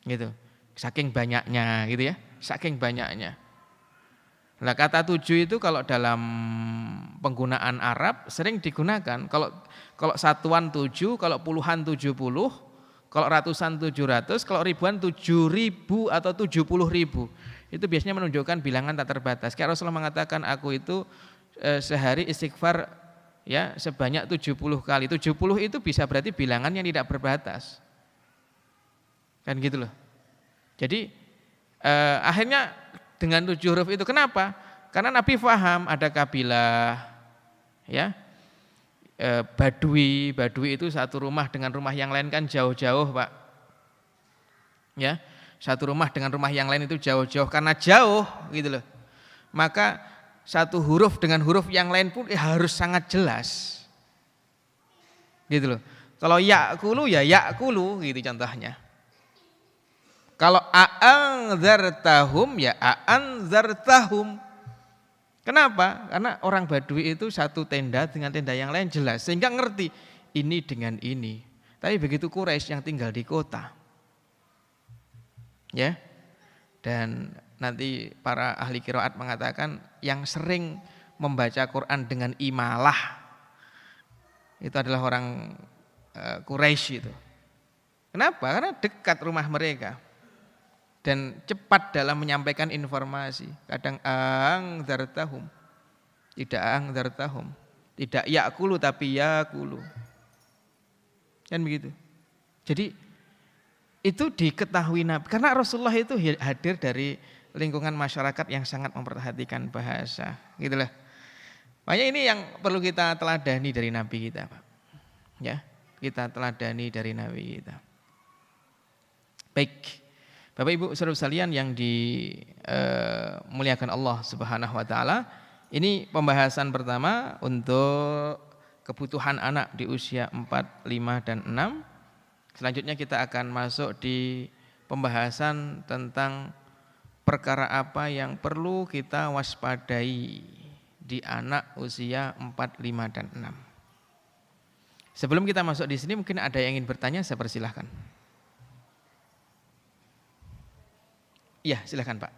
Gitu. Saking banyaknya gitu ya. Saking banyaknya. Nah, kata 7 itu kalau dalam penggunaan Arab sering digunakan. Kalau satuan 7, kalau puluhan 70, kalau ratusan 700, kalau ribuan 7.000 atau 70.000. Itu biasanya menunjukkan bilangan tak terbatas. Kayak Rasulullah mengatakan, aku itu sehari istighfar ya sebanyak 70 kali. 70 itu bisa berarti bilangan yang tidak berbatas. Kan gitu loh. Jadi akhirnya dengan 7 huruf itu kenapa? Karena Nabi faham ada kabilah ya Badui itu satu rumah dengan rumah yang lain kan jauh-jauh, Pak. Ya. Satu rumah dengan rumah yang lain itu jauh-jauh karena jauh gitu loh. Maka 1 huruf dengan huruf yang lain pun harus sangat jelas. Gitu loh. Kalau yakulu ya yakulu gitu contohnya. Kalau a'anzartahum ya a'anzartahum. Kenapa? Karena orang Badui itu satu tenda dengan tenda yang lain jelas sehingga ngerti ini dengan ini. Tapi begitu Quraisy yang tinggal di kota, ya, dan nanti para ahli qiraat mengatakan yang sering membaca Quran dengan imalah itu adalah orang Quraisy itu. Kenapa? Karena dekat rumah mereka dan cepat dalam menyampaikan informasi. Kadang angdzartahum, tidak angdzartahum, tidak yakulu tapi yakulu. Kan begitu. Jadi itu diketahui Nabi karena Rasulullah itu hadir dari lingkungan masyarakat yang sangat memperhatikan bahasa, gitulah. Makanya ini yang perlu kita teladani dari Nabi kita, Pak. Ya, kita teladani dari Nabi kita. Baik, Bapak Ibu saudara sekalian yang dimuliakan Allah Subhanahu wa taala, ini pembahasan pertama untuk kebutuhan anak di usia 4, 5 dan 6. Selanjutnya kita akan masuk di pembahasan tentang perkara apa yang perlu kita waspadai di anak usia 4, 5 dan 6. Sebelum kita masuk di sini mungkin ada yang ingin bertanya, saya persilahkan. Iya, silahkan Pak.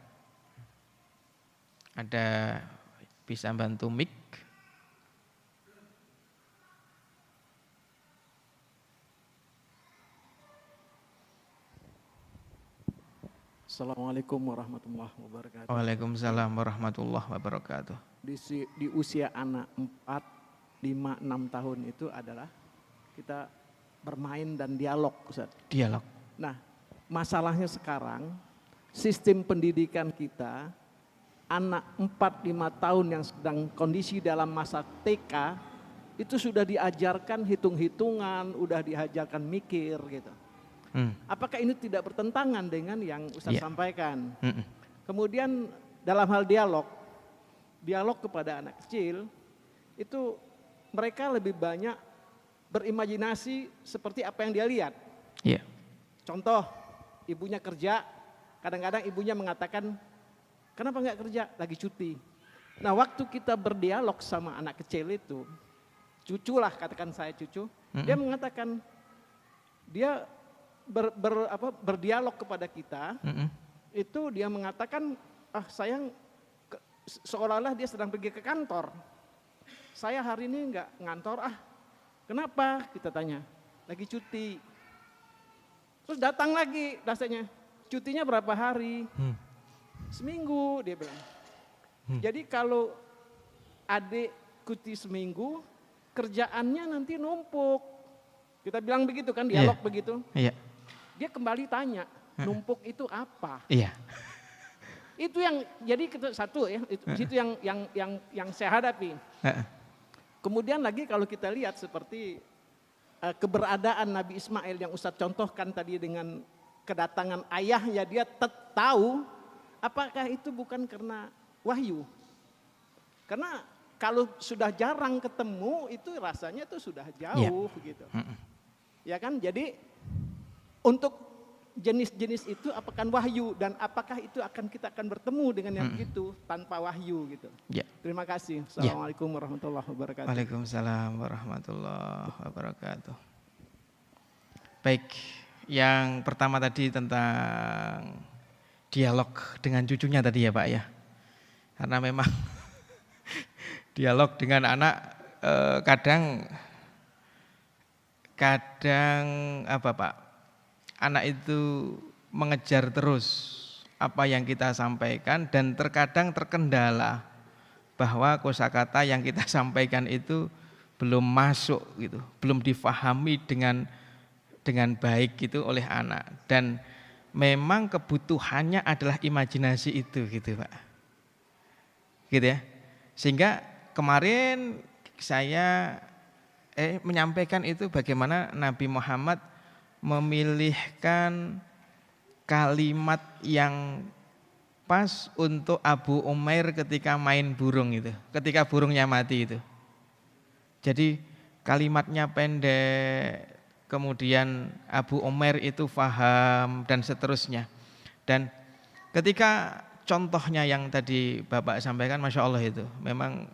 Ada bisa bantu mic? Assalamualaikum warahmatullahi wabarakatuh. Waalaikumsalam warahmatullahi wabarakatuh. Di usia anak 4, 5, 6 tahun itu adalah kita bermain dan dialog, Ustaz. Dialog. Nah, masalahnya sekarang sistem pendidikan kita anak 4, 5 tahun yang sedang kondisi dalam masa TK itu sudah diajarkan hitung-hitungan, udah diajarkan mikir gitu. Apakah ini tidak bertentangan dengan yang Ustaz sampaikan? Kemudian dalam hal dialog kepada anak kecil itu mereka lebih banyak berimajinasi seperti apa yang dia lihat. Yeah. Contoh, ibunya kerja, kadang-kadang ibunya mengatakan, kenapa nggak kerja? Lagi cuti. Nah, waktu kita berdialog sama anak kecil itu, cucu lah, katakan saya cucu, dia mengatakan, dia berdialog kepada kita, itu dia mengatakan, sayang, seolah-olah dia sedang pergi ke kantor. Saya hari ini nggak ngantor, kenapa? Kita tanya, lagi cuti. Terus datang lagi rasanya, cutinya berapa hari? Seminggu, dia bilang. Jadi kalau adik cuti seminggu, kerjaannya nanti numpuk. Kita bilang begitu kan, dialog begitu. Iya. Dia kembali tanya, numpuk itu apa? Iya. Itu yang jadi satu ya, itu yang saya hadapi. Kemudian lagi kalau kita lihat seperti keberadaan Nabi Ismail yang Ustadz contohkan tadi dengan kedatangan ayahnya, dia tahu apakah itu bukan karena wahyu? Karena kalau sudah jarang ketemu itu rasanya itu sudah jauh gitu. Ya kan? Jadi untuk jenis-jenis itu apakah wahyu dan apakah itu kita akan bertemu dengan yang begitu tanpa wahyu gitu. Ya. Terima kasih. Assalamualaikum warahmatullahi wabarakatuh. Waalaikumsalam warahmatullahi wabarakatuh. Baik, yang pertama tadi tentang dialog dengan cucunya tadi ya Pak ya. Karena memang dialog dengan anak kadang apa Pak? Anak itu mengejar terus apa yang kita sampaikan dan terkadang terkendala bahwa kosakata yang kita sampaikan itu belum masuk gitu, belum difahami dengan baik gitu oleh anak, dan memang kebutuhannya adalah imajinasi itu gitu Pak. Gitu ya. Sehingga kemarin saya menyampaikan itu bagaimana Nabi Muhammad memilihkan kalimat yang pas untuk Abu Umair ketika main burung itu, ketika burungnya mati itu. Jadi kalimatnya pendek, kemudian Abu Umair itu faham dan seterusnya. Dan ketika contohnya yang tadi Bapak sampaikan, Masya Allah itu memang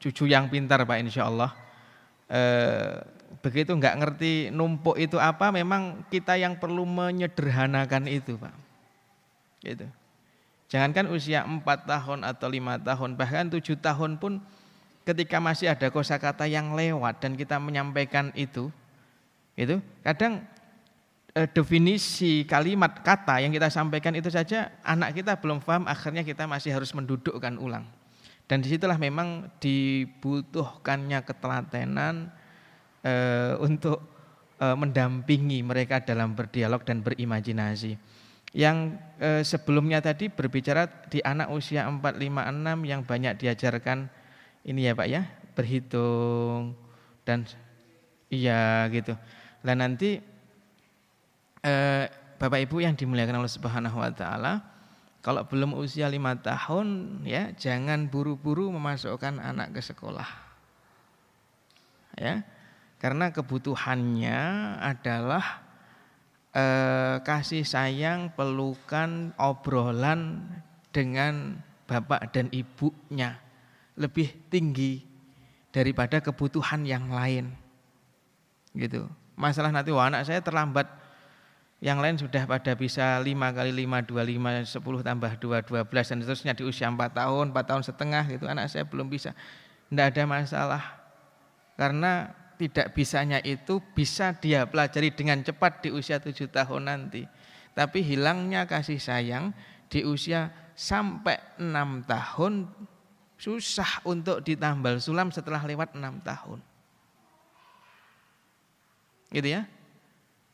cucu yang pintar Pak, insya Allah. Begitu nggak ngerti numpuk itu apa, memang kita yang perlu menyederhanakan itu Pak. Gitu. Jangankan usia 4 tahun atau 5 tahun, bahkan 7 tahun pun ketika masih ada kosakata yang lewat dan kita menyampaikan itu kadang definisi kalimat kata yang kita sampaikan itu saja anak kita belum paham, akhirnya kita masih harus mendudukkan ulang. Dan disitulah memang dibutuhkannya ketelatenan untuk mendampingi mereka dalam berdialog dan berimajinasi. Yang sebelumnya tadi berbicara di anak usia 4, 5, 6 yang banyak diajarkan ini ya Pak ya, berhitung dan iya gitu. Nah nanti Bapak Ibu yang dimuliakan Allah Subhanahu wa taala, kalau belum usia 5 tahun ya jangan buru-buru memasukkan anak ke sekolah. Ya. Karena kebutuhannya adalah kasih sayang, pelukan, obrolan dengan bapak dan ibunya lebih tinggi daripada kebutuhan yang lain. Gitu. Masalah nanti anak saya terlambat, yang lain sudah pada bisa 5 kali 5, 25, 10 tambah 2, 12 dan seterusnya di usia 4 tahun, 4 tahun setengah gitu, anak saya belum bisa. Tidak ada masalah. Karena tidak bisanya itu bisa dia pelajari dengan cepat di usia 7 tahun nanti. Tapi hilangnya kasih sayang di usia sampai 6 tahun susah untuk ditambal sulam setelah lewat 6 tahun. Gitu ya.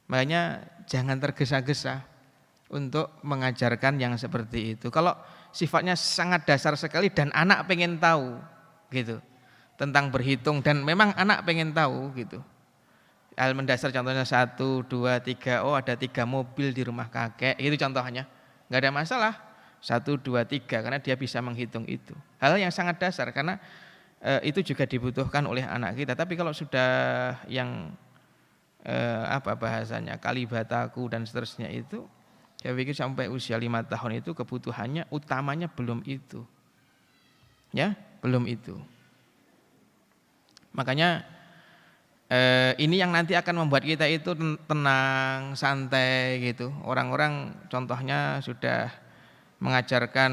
Makanya jangan tergesa-gesa untuk mengajarkan yang seperti itu. Kalau sifatnya sangat dasar sekali dan anak pengen tahu gitu tentang berhitung dan memang anak pengen tahu gitu. Hal mendasar contohnya 1, 2, 3, oh ada 3 mobil di rumah kakek, itu contohnya. Enggak ada masalah. 1, 2, 3 karena dia bisa menghitung itu. Hal yang sangat dasar karena itu juga dibutuhkan oleh anak kita. Tapi kalau sudah yang apa bahasanya kalibataku dan seterusnya itu, saya pikir sampai usia 5 tahun itu kebutuhannya utamanya belum itu. Ya, belum itu. Makanya ini yang nanti akan membuat kita itu tenang, santai gitu. Orang-orang contohnya sudah mengajarkan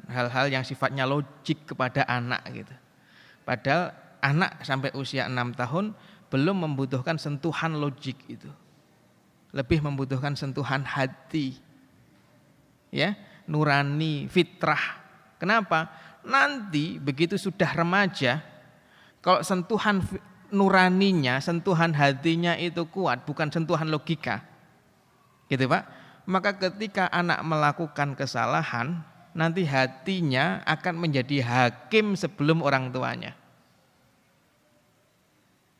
hal-hal yang sifatnya logik kepada anak gitu. Padahal anak sampai usia 6 tahun belum membutuhkan sentuhan logik itu. Lebih membutuhkan sentuhan hati. Ya, nurani, fitrah. Kenapa? Nanti begitu sudah remaja, kalau sentuhan nuraninya, sentuhan hatinya itu kuat, bukan sentuhan logika. Gitu Pak. Maka ketika anak melakukan kesalahan, nanti hatinya akan menjadi hakim sebelum orang tuanya.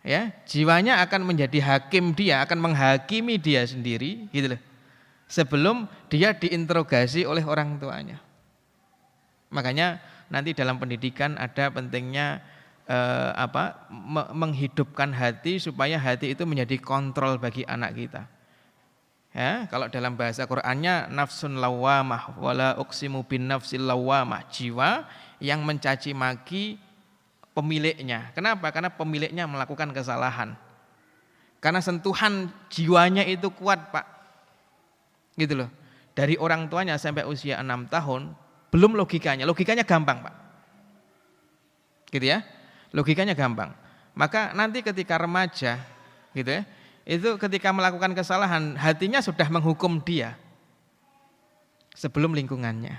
Ya, jiwanya akan menjadi hakim dia, akan menghakimi dia sendiri, gitu loh. Sebelum dia diinterogasi oleh orang tuanya. Makanya nanti dalam pendidikan ada pentingnya menghidupkan hati supaya hati itu menjadi kontrol bagi anak kita. Ya, kalau dalam bahasa Qur'annya nafsun lawamah wala uqsimu bin nafsil lawamah, jiwa yang mencaci maki pemiliknya. Kenapa? Karena pemiliknya melakukan kesalahan. Karena sentuhan jiwanya itu kuat, Pak. Gitu loh. Dari orang tuanya sampai usia 6 tahun, belum logikanya. Logikanya gampang, Pak. Gitu ya. Logikanya gampang. Maka nanti ketika remaja, gitu ya, itu ketika melakukan kesalahan, hatinya sudah menghukum dia sebelum lingkungannya.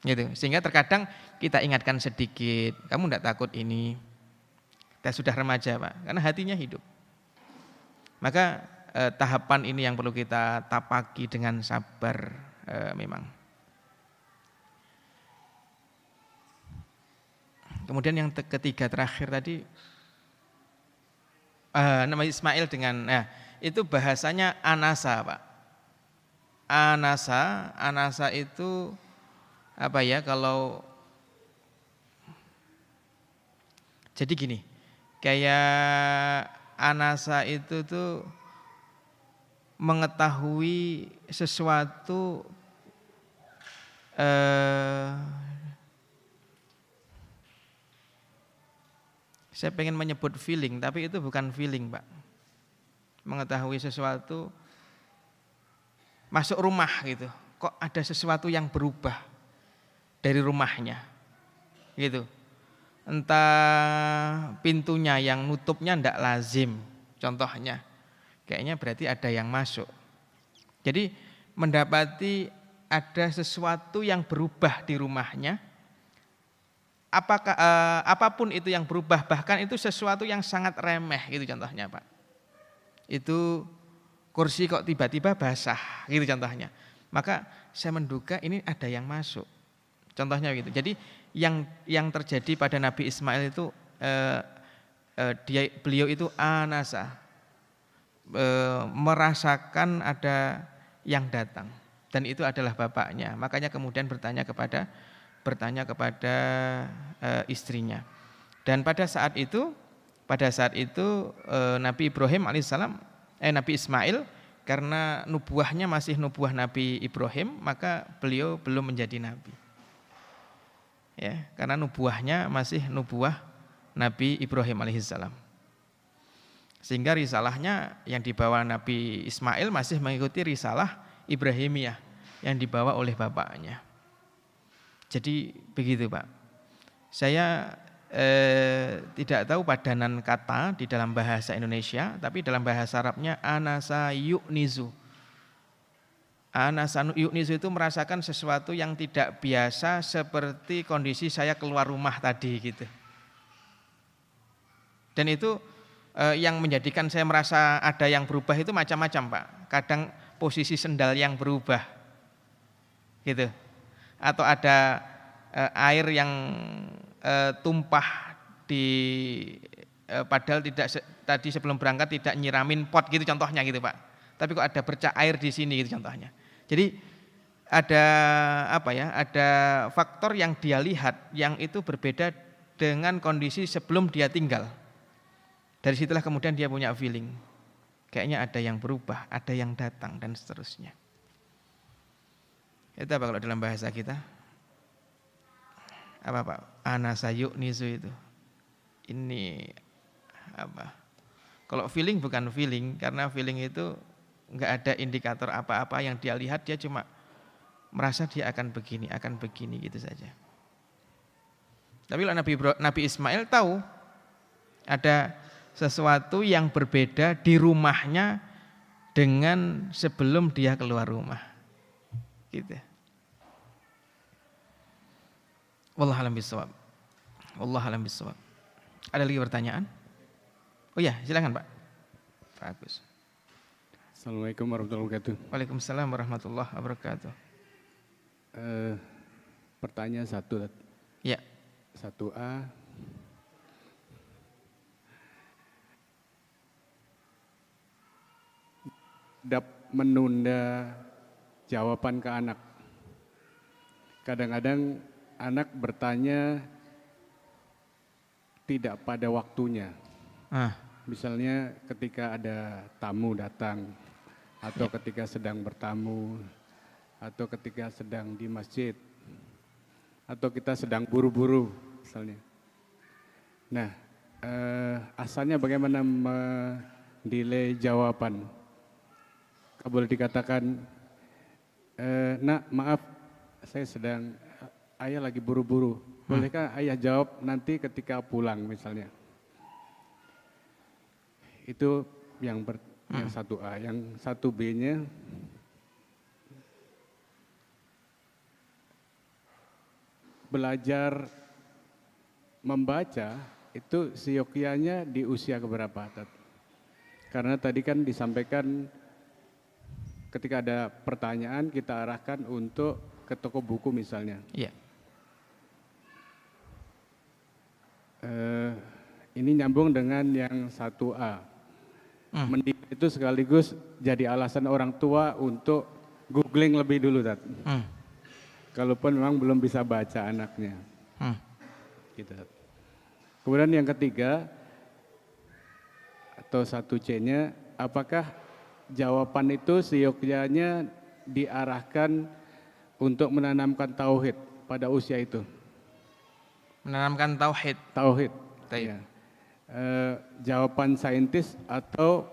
Gitu. Sehingga terkadang kita ingatkan sedikit, kamu tidak takut ini. Kita sudah remaja Pak, karena hatinya hidup. Maka tahapan ini yang perlu kita tapaki dengan sabar memang. Kemudian yang ketiga terakhir tadi, nama Ismail dengan, itu bahasanya anasa Pak. Anasa itu apa ya kalau jadi gini, kayak anasa itu tuh mengetahui sesuatu saya pengen menyebut feeling, tapi itu bukan feeling Pak. Mengetahui sesuatu masuk rumah gitu, kok ada sesuatu yang berubah dari rumahnya gitu. entah pintunya yang nutupnya ndak lazim, contohnya, kayaknya berarti ada yang masuk. Jadi mendapati ada sesuatu yang berubah di rumahnya, apakah apapun itu yang berubah, bahkan itu sesuatu yang sangat remeh gitu contohnya Pak. Itu kursi kok tiba-tiba basah gitu contohnya. Maka saya menduga ini ada yang masuk. Contohnya gitu. Jadi yang terjadi pada Nabi Ismail itu beliau itu anasa, merasakan ada yang datang dan itu adalah bapaknya. Makanya kemudian bertanya kepada istrinya. Dan pada saat itu Nabi Ibrahim alaihissalam, Nabi Ismail, karena nubuahnya masih nubuah Nabi Ibrahim, maka beliau belum menjadi nabi. Ya, karena nubuahnya masih nubuah Nabi Ibrahim alaihissalam. Sehingga risalahnya yang dibawa Nabi Ismail masih mengikuti risalah Ibrahimiyah yang dibawa oleh bapaknya. Jadi begitu Pak. Saya tidak tahu padanan kata di dalam bahasa Indonesia, tapi dalam bahasa Arabnya anasa yu'nizu. Anasa yu'nizu itu merasakan sesuatu yang tidak biasa, seperti kondisi saya keluar rumah tadi gitu. Dan itu yang menjadikan saya merasa ada yang berubah itu macam-macam Pak. Kadang posisi sendal yang berubah gitu. Atau ada air yang tumpah padahal tadi sebelum berangkat tidak nyiramin pot gitu contohnya gitu Pak. Tapi kok ada bercak air di sini gitu contohnya. Jadi ada ada faktor yang dia lihat yang itu berbeda dengan kondisi sebelum dia tinggal. Dari situlah kemudian dia punya feeling. Kayaknya ada yang berubah, ada yang datang dan seterusnya. Itu apa kalau dalam bahasa kita? Apa Pak? Anasa yu'nizu itu. Ini apa? Kalau feeling bukan feeling, karena feeling itu enggak ada indikator apa-apa yang dia lihat, dia cuma merasa dia akan begini gitu saja. Tapi Nabi Ismail tahu ada sesuatu yang berbeda di rumahnya dengan sebelum dia keluar rumah. Gitu. Wallahualam bishawab. Wallahualam bishawab. Ada lagi pertanyaan? Oh ya, silakan Pak. Pak Agus. Assalamualaikum warahmatullahi wabarakatuh. Waalaikumsalam warahmatullahi wabarakatuh. Pertanyaan satu. Ya. 1A. Menunda jawaban ke anak. Kadang-kadang anak bertanya tidak pada waktunya. Misalnya ketika ada tamu datang, atau ketika sedang bertamu, atau ketika sedang di masjid, atau kita sedang buru-buru misalnya. Nah, asalnya bagaimana mendelay jawaban? Boleh dikatakan, nak maaf, saya sedang, ayah lagi buru-buru. Bolehkah ayah jawab nanti ketika pulang misalnya? Itu yang 1A. Yang 1B-nya, belajar membaca itu seyogyanya di usia keberapa? Karena tadi kan disampaikan ketika ada pertanyaan kita arahkan untuk ke toko buku misalnya. Iya. Ini nyambung dengan yang 1A. Mendidik itu sekaligus jadi alasan orang tua untuk googling lebih dulu, Tat. Kalaupun memang belum bisa baca anaknya. Gitu. Kemudian yang ketiga, atau 1C-nya, apakah jawaban itu seyogyanya diarahkan untuk menanamkan tauhid pada usia itu? Menanamkan tauhid. Tauhid. Ya. Jawaban saintis atau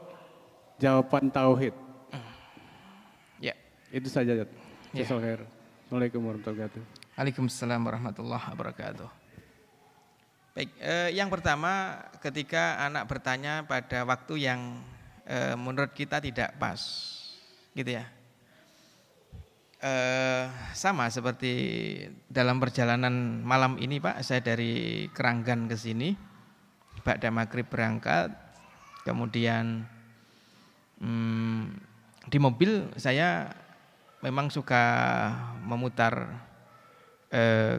jawaban tauhid? Ya. Itu saja. Ya. Assalamualaikum warahmatullahi wabarakatuh. Waalaikumsalam warahmatullahi wabarakatuh. Baik, yang pertama ketika anak bertanya pada waktu yang menurut kita tidak pas, gitu ya. Sama seperti dalam perjalanan malam ini Pak, saya dari Keranggan ke sini, ba'da maghrib berangkat, kemudian di mobil saya memang suka memutar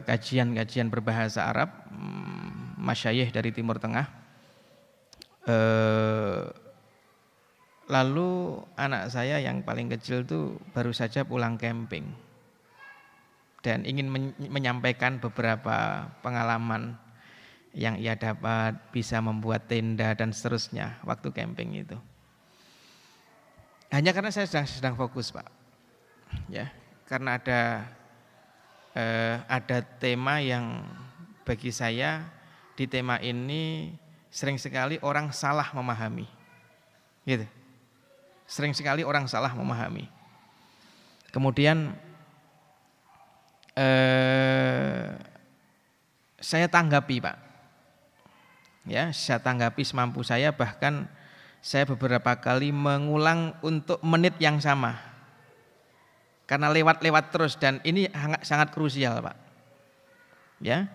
kajian-kajian berbahasa Arab, masyayikh dari Timur Tengah. Lalu anak saya yang paling kecil tuh baru saja pulang camping dan ingin menyampaikan beberapa pengalaman yang ia dapat, bisa membuat tenda dan seterusnya waktu camping itu. Hanya karena saya sedang fokus Pak, ya, karena ada tema yang bagi saya di tema ini sering sekali orang salah memahami, gitu. Sering sekali orang salah memahami. Kemudian saya tanggapi Pak, ya, saya tanggapi semampu saya, bahkan saya beberapa kali mengulang untuk menit yang sama, karena lewat terus dan ini sangat krusial Pak, ya.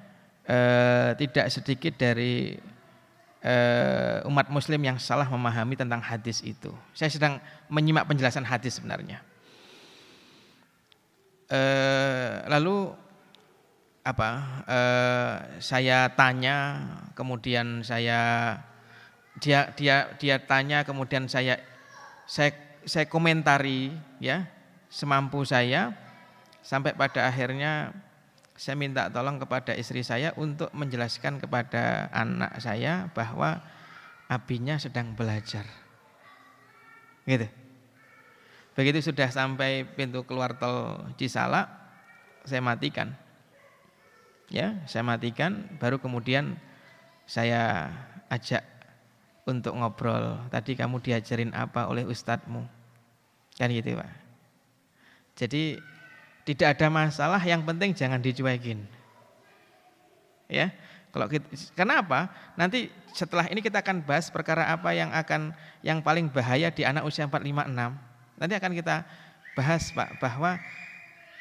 Tidak sedikit dari umat muslim yang salah memahami tentang hadis itu. Saya sedang menyimak penjelasan hadis sebenarnya. Lalu saya tanya, kemudian dia tanya, kemudian saya komentari, ya, semampu saya, sampai pada akhirnya saya minta tolong kepada istri saya untuk menjelaskan kepada anak saya bahwa abinya sedang belajar, gitu. Begitu sudah sampai pintu keluar tol Cisalak, saya matikan, ya, saya matikan. Baru kemudian saya ajak untuk ngobrol. Tadi kamu diajarin apa oleh ustadzmu, kan gitu Pak. Jadi tidak ada masalah, yang penting jangan dicuekin. Ya. Kenapa? Nanti setelah ini kita akan bahas perkara apa yang paling bahaya di anak usia 4, 5, 6. Nanti akan kita bahas Pak, bahwa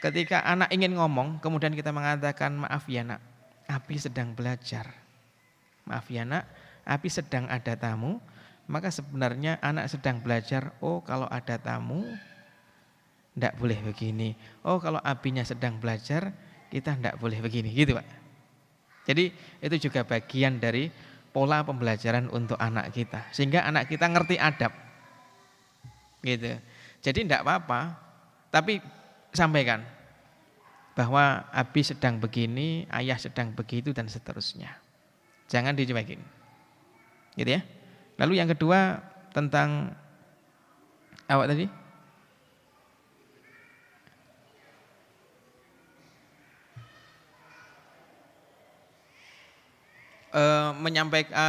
ketika anak ingin ngomong kemudian kita mengatakan, maaf ya nak, Abi sedang belajar. Maaf ya nak, Abi sedang ada tamu. Maka sebenarnya anak sedang belajar, oh kalau ada tamu tidak boleh begini. Oh kalau abinya sedang belajar, kita tidak boleh begini, gitu Pak. Jadi itu juga bagian dari pola pembelajaran untuk anak kita, sehingga anak kita ngerti adab, gitu. Jadi tidak apa-apa, tapi sampaikan bahwa abi sedang begini, ayah sedang begitu, dan seterusnya. Jangan dicuekin, gitu ya. Lalu yang kedua tentang awak tadi, menyampaikan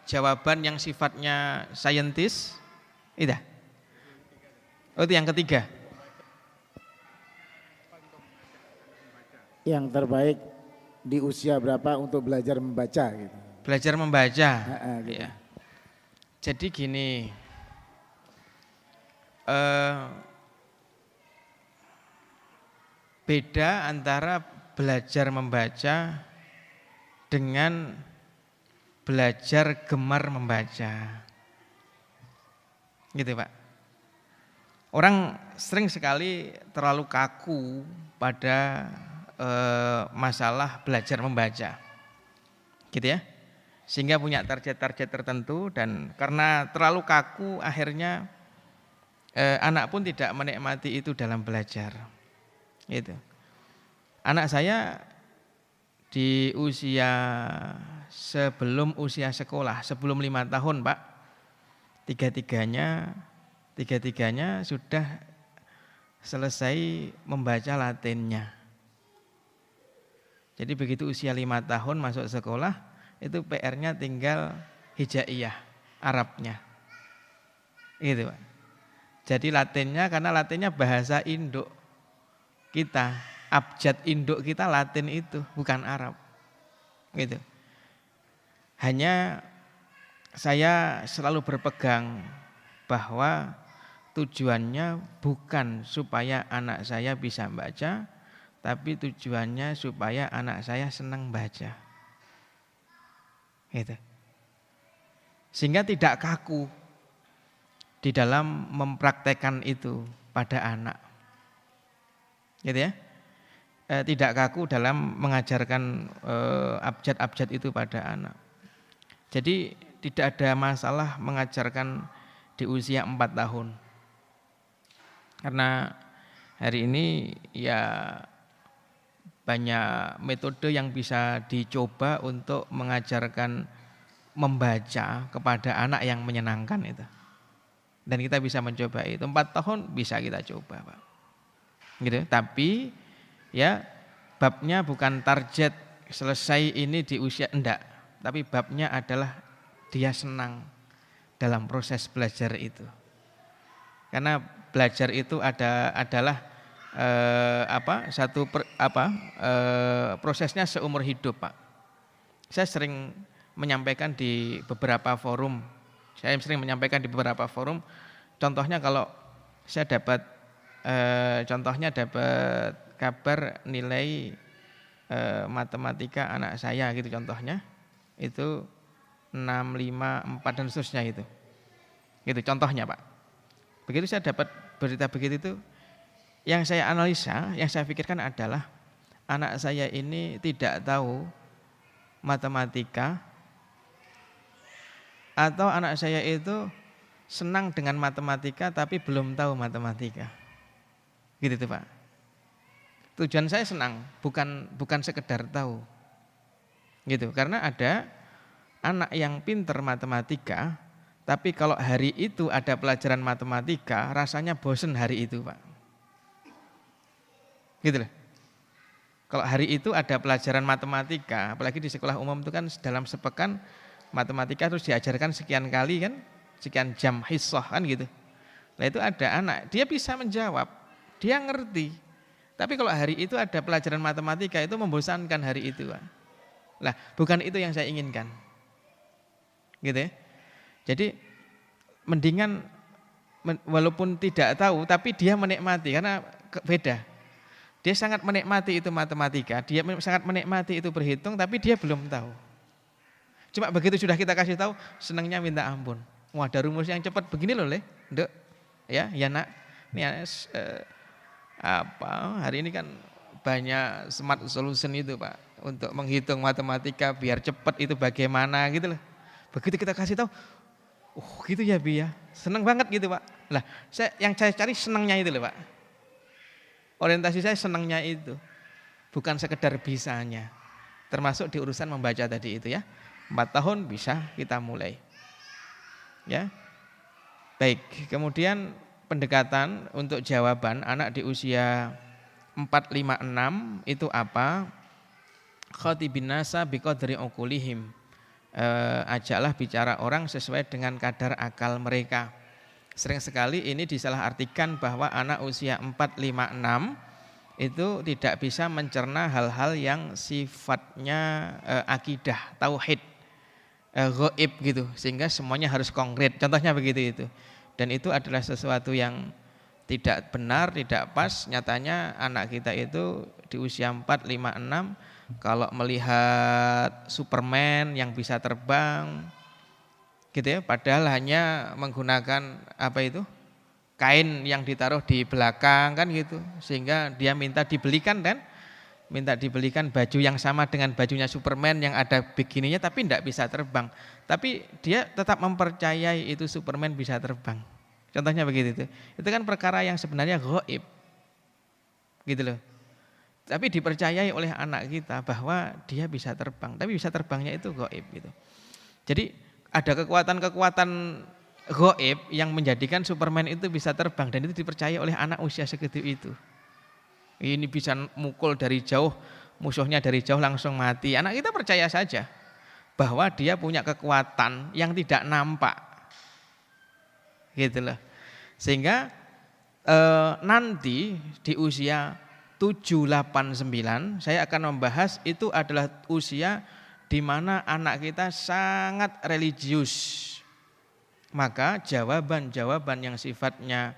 jawaban yang sifatnya saintis, itu. Oh, itu yang ketiga. Yang terbaik di usia berapa untuk belajar membaca gitu. Belajar membaca. Gitu. Ya. Jadi gini, beda antara belajar membaca dengan belajar gemar membaca, gitu Pak. Orang sering sekali terlalu kaku pada masalah belajar membaca, gitu ya, sehingga punya target-target tertentu, dan karena terlalu kaku akhirnya anak pun tidak menikmati itu dalam belajar, gitu. Anak saya di usia sebelum usia sekolah, sebelum 5 tahun Pak, tiga-tiganya sudah selesai membaca Latinnya. Jadi begitu usia 5 tahun masuk sekolah, itu PR-nya tinggal hijaiyah, Arabnya, gitu Pak. Jadi Latinnya, karena Latinnya bahasa induk kita, abjad induk kita Latin itu, bukan Arab. Gitu. Hanya saya selalu berpegang bahwa tujuannya bukan supaya anak saya bisa baca, tapi tujuannya supaya anak saya senang baca. Gitu. Sehingga tidak kaku di dalam mempraktekkan itu pada anak. Gitu ya. Tidak kaku dalam mengajarkan abjad-abjad itu pada anak. Jadi tidak ada masalah mengajarkan di usia 4 tahun. Karena hari ini ya banyak metode yang bisa dicoba untuk mengajarkan membaca kepada anak yang menyenangkan itu. Dan kita bisa mencoba itu. 4 tahun bisa kita coba, Pak. Gitu. Tapi ya babnya bukan target selesai ini di usia enggak, tapi babnya adalah dia senang dalam proses belajar itu. Karena belajar itu adalah prosesnya seumur hidup, Pak. Saya sering menyampaikan di beberapa forum. Contohnya kalau saya dapat kabar nilai matematika anak saya gitu contohnya, itu 6, 5, 4 dan seterusnya itu. Gitu contohnya, Pak. Begitu saya dapat berita begitu itu, yang saya analisa, yang saya pikirkan adalah anak saya ini tidak tahu matematika atau anak saya itu senang dengan matematika tapi belum tahu matematika. Gitu tuh, Pak. Tujuan saya senang, bukan sekedar tahu. Gitu, karena ada anak yang pinter matematika, tapi kalau hari itu ada pelajaran matematika, rasanya bosen hari itu, Pak. Gitu loh. Kalau hari itu ada pelajaran matematika, apalagi di sekolah umum itu kan dalam sepekan matematika terus diajarkan sekian kali kan, sekian jam hissah kan gitu. Nah itu ada anak, dia bisa menjawab, dia ngerti. Tapi kalau hari itu ada pelajaran matematika itu membosankan hari itu, Pak. Lah, bukan itu yang saya inginkan. Gitu ya. Jadi mendingan walaupun tidak tahu tapi dia menikmati karena beda. Dia sangat menikmati itu matematika, dia sangat menikmati itu berhitung tapi dia belum tahu. Cuma begitu sudah kita kasih tahu senangnya minta ampun. Wah, ada rumus yang cepat begini loh, Nduk. Ya Nak. Ini hari ini kan banyak smart solution itu, Pak, untuk menghitung matematika biar cepat itu bagaimana gitu loh. Begitu kita kasih tahu, gitu ya Bi ya, seneng banget gitu, Pak. Lah, yang saya cari senangnya itu loh, Pak. Orientasi saya senangnya itu, bukan sekedar bisanya. Termasuk di urusan membaca tadi itu ya. 4 tahun bisa kita mulai. Ya. Baik, kemudian pendekatan untuk jawaban anak di usia 4, 5, 6 itu apa? Khatibin nasa biqadri uqulihim. Ajaklah bicara orang sesuai dengan kadar akal mereka. Sering sekali ini disalahartikan bahwa anak usia 4, 5, 6 itu tidak bisa mencerna hal-hal yang sifatnya akidah, tauhid, ghaib gitu, sehingga semuanya harus konkret. Contohnya begitu itu. Dan itu adalah sesuatu yang tidak benar, tidak pas. Nyatanya anak kita itu di usia 4, 5, 6 kalau melihat Superman yang bisa terbang gitu ya, padahal hanya menggunakan kain yang ditaruh di belakang kan gitu, sehingga dia minta dibelikan baju yang sama dengan bajunya Superman yang ada bikininya tapi tidak bisa terbang. Tapi dia tetap mempercayai itu Superman bisa terbang. Contohnya begitu. Itu kan perkara yang sebenarnya ghaib. Gitu loh. Tapi dipercayai oleh anak kita bahwa dia bisa terbang, tapi bisa terbangnya itu ghaib gitu. Jadi ada kekuatan-kekuatan ghaib yang menjadikan Superman itu bisa terbang dan itu dipercaya oleh anak usia segitu itu. Ini bisa mukul dari jauh, musuhnya dari jauh langsung mati. Anak kita percaya saja bahwa dia punya kekuatan yang tidak nampak. Gitu loh. Sehingga nanti di usia 7, 8, 9 saya akan membahas itu adalah usia di mana anak kita sangat religius, maka jawaban-jawaban yang sifatnya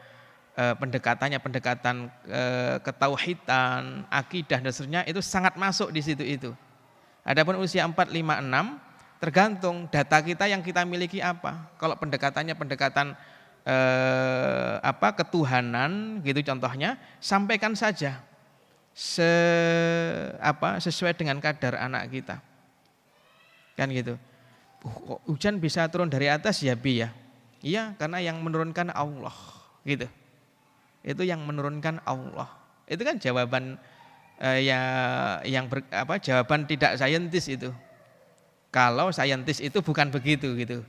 pendekatan ketauhidan, akidah dan seterusnya itu sangat masuk di situ itu. Adapun usia 4, 5, 6 tergantung data kita yang kita miliki apa. Kalau pendekatannya ketuhanan gitu contohnya, sampaikan saja sesuai dengan kadar anak kita. Kan gitu. Kok hujan bisa turun dari atas ya Bi ya? Iya, karena yang menurunkan Allah gitu. Itu yang menurunkan Allah. Itu kan jawaban jawaban tidak saintis itu. Kalau saintis itu bukan begitu gitu.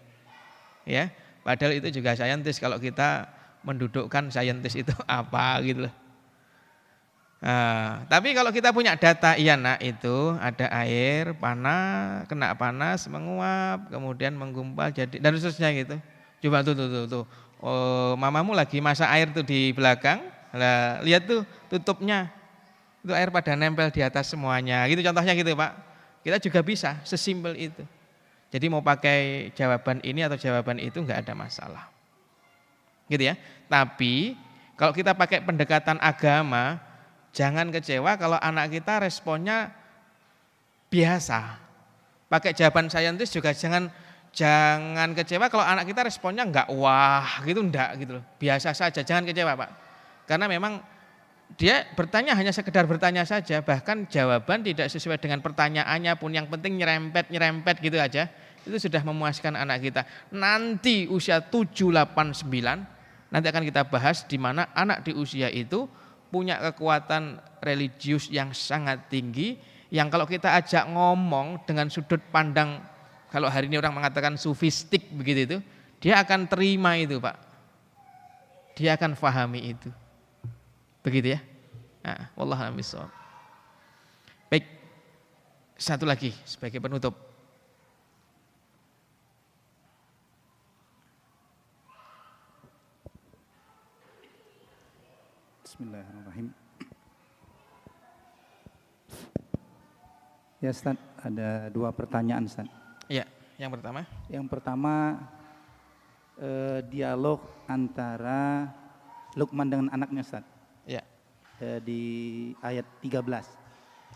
Ya, padahal itu juga saintis kalau kita mendudukkan saintis itu apa gitu loh. Nah, tapi kalau kita punya data, iya nak itu ada air panas, kena panas, menguap, kemudian menggumpal jadi dan seterusnya gitu. Coba tuh. Oh, mamamu lagi masak air tuh di belakang, lah lihat tuh tutupnya, itu air pada nempel di atas semuanya. Gitu contohnya gitu Pak. Kita juga bisa sesimpel itu. Jadi mau pakai jawaban ini atau jawaban itu nggak ada masalah. Gitu ya. Tapi kalau kita pakai pendekatan agama, jangan kecewa kalau anak kita responnya biasa. Pakai jawaban saintis juga jangan kecewa kalau anak kita responnya enggak wah gitu, enggak gitu loh. Biasa saja, jangan kecewa Pak. Karena memang dia bertanya hanya sekedar bertanya saja, bahkan jawaban tidak sesuai dengan pertanyaannya pun, yang penting nyerempet gitu aja. Itu sudah memuaskan anak kita. Nanti usia 7, 8, 9 nanti akan kita bahas di mana anak di usia itu punya kekuatan religius yang sangat tinggi, yang kalau kita ajak ngomong dengan sudut pandang, kalau hari ini orang mengatakan sufistik begitu itu, dia akan terima itu Pak. Dia akan fahami itu. Begitu ya. Nah, wallahu a'lam bishawab. Baik. Satu lagi sebagai penutup. Bismillahirrahmanirrahim. Ya Ustaz, ada 2 pertanyaan Ustaz. Ya, yang pertama. Yang pertama, dialog antara Luqman dengan anaknya Ustaz. Ya. Di ayat 13.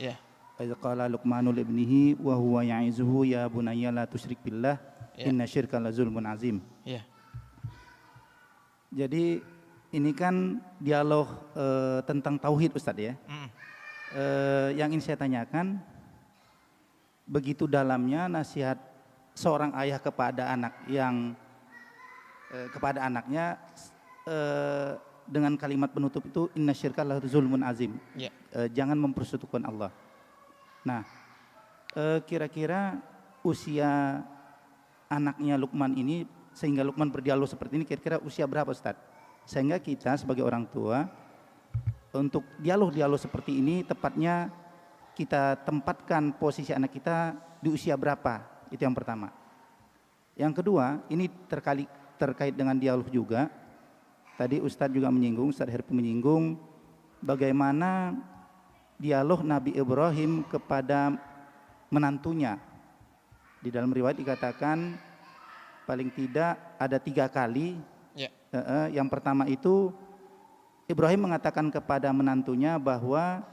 Ya. Idza qala Luqmanu li ibnihi wa huwa ya'izuhu ya bunayya la tusyrik billah inna syirka la zulmun azim. Ya. Jadi ini kan dialog tentang tauhid Ustaz ya. Yang ingin saya tanyakan, begitu dalamnya nasihat seorang ayah kepada anaknya dengan kalimat penutup itu inna syirka la zulmun azim. Ya. Jangan mempersekutukan Allah. Nah, kira-kira usia anaknya Luqman ini sehingga Luqman berdialog seperti ini, kira-kira usia berapa Ustaz? Sehingga kita sebagai orang tua untuk dialog-dialog seperti ini tepatnya kita tempatkan posisi anak kita di usia berapa, itu yang pertama. Yang kedua, ini terkait dengan dialog juga. Tadi Ustadz juga menyinggung, Ustadz Herpi menyinggung bagaimana dialog Nabi Ibrahim kepada menantunya. Di dalam riwayat dikatakan paling tidak ada 3 kali. Yang pertama itu Ibrahim mengatakan kepada menantunya bahwa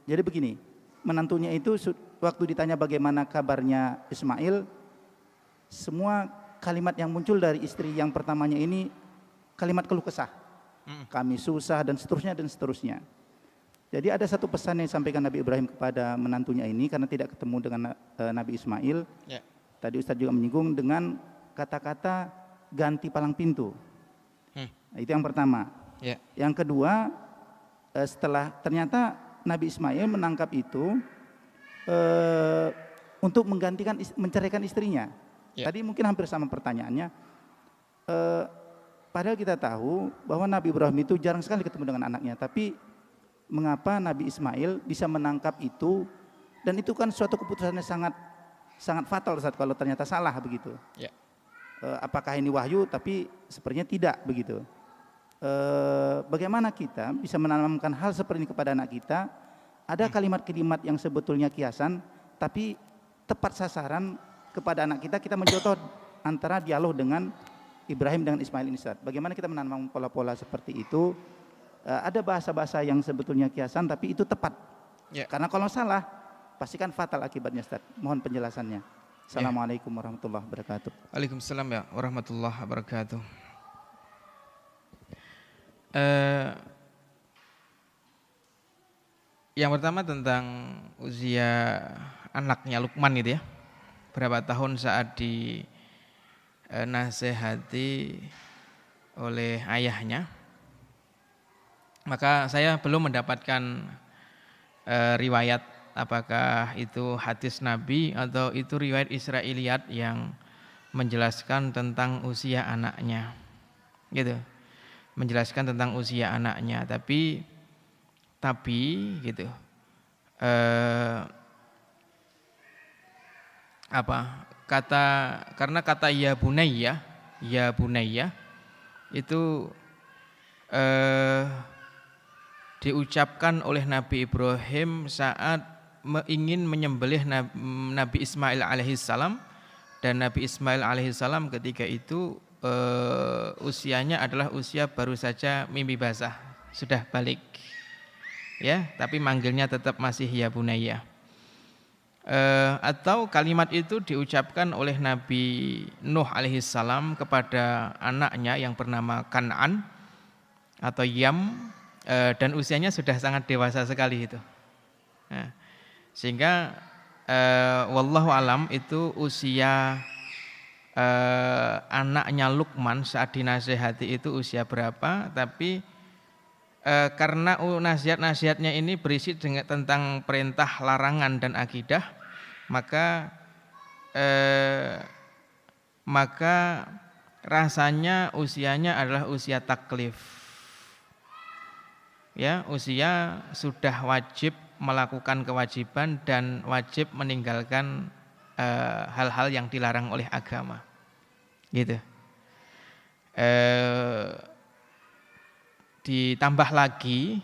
jadi begini, menantunya itu waktu ditanya bagaimana kabarnya Ismail, semua kalimat yang muncul dari istri yang pertamanya ini kalimat keluh kesah. Kami susah dan seterusnya. Jadi ada satu pesan yang disampaikan Nabi Ibrahim kepada menantunya ini karena tidak ketemu dengan Nabi Ismail. Ya. Tadi Ustadz juga menyinggung dengan kata-kata ganti palang pintu. Nah, itu yang pertama. Ya. Yang kedua, setelah ternyata Nabi Ismail menangkap itu untuk menceraikan istrinya. Ya. Tadi mungkin hampir sama pertanyaannya. Padahal kita tahu bahwa Nabi Ibrahim itu jarang sekali ketemu dengan anaknya, tapi mengapa Nabi Ismail bisa menangkap itu, dan itu kan suatu keputusan yang sangat fatal saat kalau ternyata salah begitu. Ya. Apakah ini wahyu? Tapi sepertinya tidak begitu. Bagaimana kita bisa menanamkan hal seperti ini kepada anak kita? Ada kalimat-kalimat yang sebetulnya kiasan tapi tepat sasaran kepada anak kita, kita mencontoh antara dialog dengan Ibrahim dengan Ismail ini Ustaz. Bagaimana kita menanam pola-pola seperti itu? Ada bahasa-bahasa yang sebetulnya kiasan tapi itu tepat. Karena kalau salah pastikan fatal akibatnya Ustaz. Mohon penjelasannya. Assalamualaikum warahmatullahi wabarakatuh. Waalaikumsalam ya warahmatullahi wabarakatuh. Yang pertama tentang usia anaknya Luqman itu ya. Berapa tahun saat dinasehati oleh ayahnya. Maka saya belum mendapatkan riwayat apakah itu hadis Nabi atau itu riwayat Israiliyat yang menjelaskan tentang usia anaknya. Gitu. Menjelaskan tentang usia anaknya, tapi gitu. Karena kata ya bunayya itu diucapkan oleh Nabi Ibrahim saat ingin menyembelih Nabi Ismail alaihissalam, dan Nabi Ismail alaihissalam ketika itu usianya adalah usia baru saja mimpi basah, sudah balik ya, tapi manggilnya tetap masih ya bunayya. Atau kalimat itu diucapkan oleh Nabi Nuh alaihissalam kepada anaknya yang bernama Kan'an atau Yam, dan usianya sudah sangat dewasa sekali itu. Nah, sehingga wallahu alam itu usia anaknya Luqman saat dinasehati itu usia berapa, tapi karena nasihat-nasihatnya ini berisi tentang perintah, larangan dan akidah, maka rasanya usianya adalah usia taklif. Ya, usia sudah wajib melakukan kewajiban dan wajib meninggalkan hal-hal yang dilarang oleh agama. Gitu. Ditambah lagi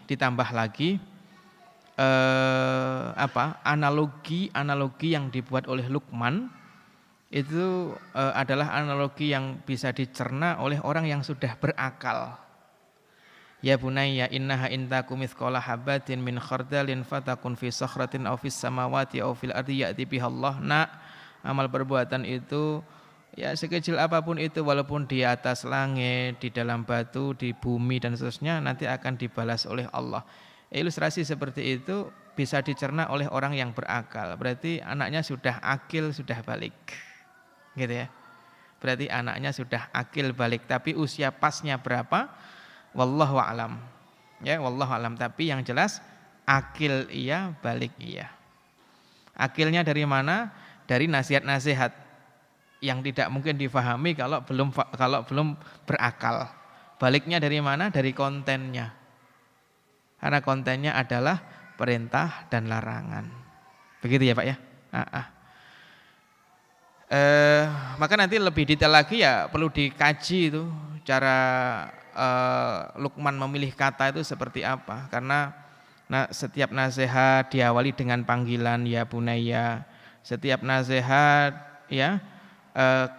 analogi yang dibuat oleh Luqman itu adalah analogi yang bisa dicerna oleh orang yang sudah berakal. Ya bunayya innaha in takum mithqala habatin min khardalin fatakun fi sakhratin aw fis samawati aw fil ardi ya'ti bihallah. Nak, amal perbuatan itu ya sekecil apapun itu, walaupun di atas langit, di dalam batu, di bumi dan seterusnya, nanti akan dibalas oleh Allah. Ilustrasi seperti itu bisa dicerna oleh orang yang berakal. Berarti anaknya sudah akil, sudah balik. Gitu ya. Berarti anaknya sudah akil balik, tapi usia pasnya berapa? Wallahu a'lam. Ya, wallahu a'lam, tapi yang jelas akil iya, balik iya. Akilnya dari mana? Dari nasihat-nasihat yang tidak mungkin difahami kalau belum berakal. Baliknya dari mana? Dari kontennya. Karena kontennya adalah perintah dan larangan. Begitu ya Pak ya? Maka nanti lebih detail lagi ya perlu dikaji itu cara Luqman memilih kata itu seperti apa. Karena setiap nasihat diawali dengan panggilan ya bunayya. Setiap nasihat ya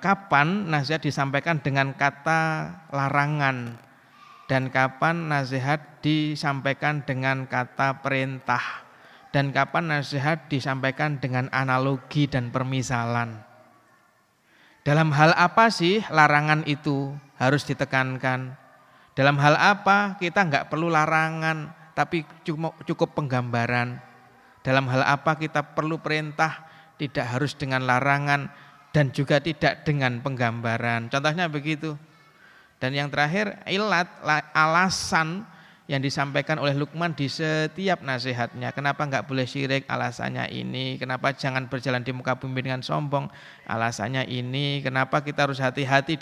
kapan nasihat disampaikan dengan kata larangan dan kapan nasihat disampaikan dengan kata perintah dan kapan nasihat disampaikan dengan analogi dan permisalan. Dalam hal apa sih larangan itu harus ditekankan? Dalam hal apa kita enggak perlu larangan tapi cukup penggambaran? Dalam hal apa kita perlu perintah tidak harus dengan larangan dan juga tidak dengan penggambaran? Contohnya begitu. Dan yang terakhir, alasan yang disampaikan oleh Luqman di setiap nasihatnya. Kenapa enggak boleh syirik? Alasannya ini. Kenapa jangan berjalan di muka bumi dengan sombong? Alasannya ini. Kenapa kita harus hati-hati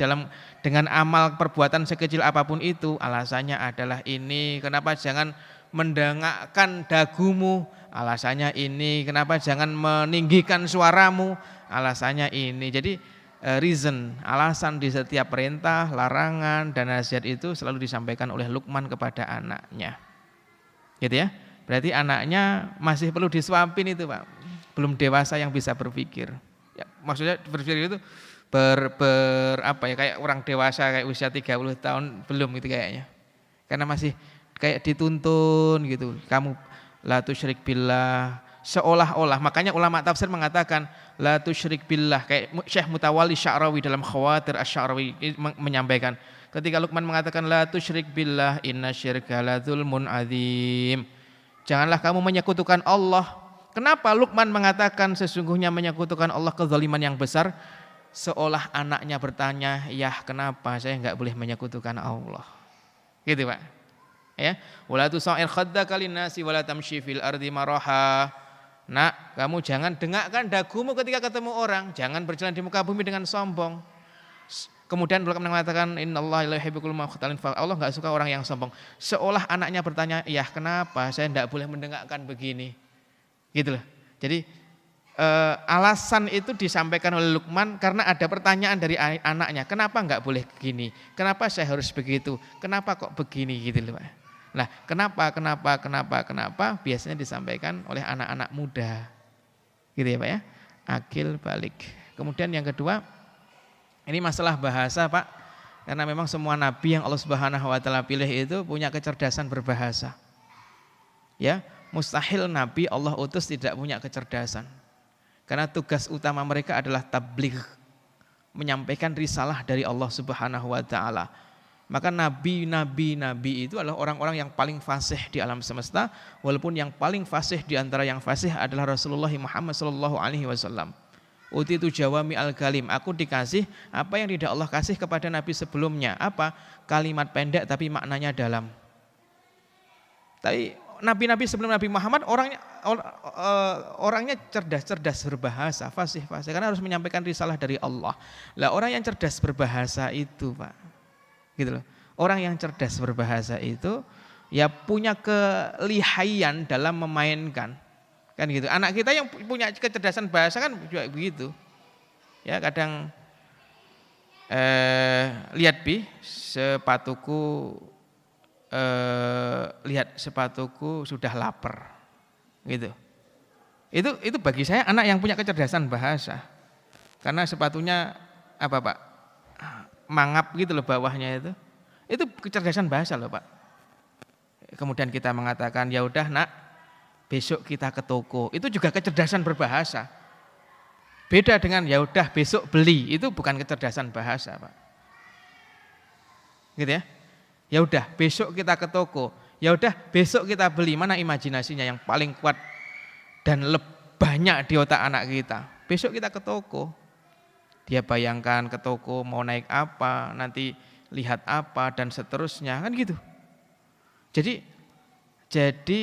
dengan amal perbuatan sekecil apapun itu? Alasannya adalah ini. Kenapa jangan mendengakkan dagumu? Alasannya ini. Kenapa jangan meninggikan suaramu? Alasannya ini. Jadi reason, alasan di setiap perintah, larangan, dan nasihat itu selalu disampaikan oleh Luqman kepada anaknya. Gitu ya. Berarti anaknya masih perlu disuapin itu Pak. belum dewasa yang bisa berpikir. Ya, maksudnya berpikir itu kayak orang dewasa kayak usia 30 tahun belum gitu kayaknya. Karena masih kayak dituntun gitu. Kamu la tusyrik billah, seolah-olah. Makanya ulama tafsir mengatakan la tusyrik billah, kayak Syekh Mutawalli Sya'rawi dalam Khawatir Asy-Sya'rawi menyampaikan ketika Luqman mengatakan la tusyrik billah inna syirka la dzulmun adzim. Janganlah kamu menyekutukan Allah. Kenapa Luqman mengatakan sesungguhnya menyekutukan Allah kezaliman yang besar? Seolah anaknya bertanya, "Yah, kenapa saya enggak boleh menyekutukan Allah?" Gitu, Pak. Ya, wala tusair khaddaka linnasi wala tamshi fil ardi maraha. Nak, kamu jangan dengakkan dagumu ketika ketemu orang, jangan berjalan di muka bumi dengan sombong. Kemudian Luqman mengatakan innallaha la yuhibbul mukhtalin. Allah enggak suka orang yang sombong. Seolah anaknya bertanya, "Yah, kenapa saya enggak boleh mendengakkan begini?" Gitu loh. Jadi alasan itu disampaikan oleh Luqman karena ada pertanyaan dari anaknya, kenapa enggak boleh begini? Kenapa saya harus begitu? Kenapa kok begini gitu loh, Pak. Nah, kenapa biasanya disampaikan oleh anak-anak muda. Gitu ya, Pak ya. Akil balik. Kemudian yang kedua, ini masalah bahasa, Pak. Karena memang semua nabi yang Allah Subhanahu wa taala pilih itu punya kecerdasan berbahasa. Ya, mustahil nabi Allah utus tidak punya kecerdasan. Karena tugas utama mereka adalah tabligh, menyampaikan risalah dari Allah Subhanahu wa taala. Maka nabi itu adalah orang-orang yang paling fasih di alam semesta, walaupun yang paling fasih di antara yang fasih adalah Rasulullah Muhammad sallallahu alaihi wasallam. Utitu jawami al-kalim, aku dikasih apa yang tidak Allah kasih kepada nabi sebelumnya. Apa? Kalimat pendek tapi maknanya dalam. Tapi nabi-nabi sebelum Nabi Muhammad orangnya cerdas berbahasa, fasih karena harus menyampaikan risalah dari Allah. Lah orang yang cerdas berbahasa itu, Pak, gitu loh. Orang yang cerdas berbahasa itu ya punya kelihayan dalam memainkan, kan gitu. Anak kita yang punya kecerdasan bahasa kan juga begitu. Ya kadang lihat sepatuku sudah lapar, gitu. Itu bagi saya anak yang punya kecerdasan bahasa, karena sepatunya apa, Pak, mangap gitu loh bawahnya itu kecerdasan bahasa loh, Pak. Kemudian kita mengatakan ya udah nak, besok kita ke toko, itu juga kecerdasan berbahasa. Beda dengan ya udah besok beli, itu bukan kecerdasan bahasa, Pak. Gitu ya. Ya udah besok kita ke toko, ya udah besok kita beli. Mana imajinasinya yang paling kuat dan banyak di otak anak kita? Besok kita ke toko, dia bayangkan ke toko mau naik apa, nanti lihat apa dan seterusnya, kan gitu. Jadi di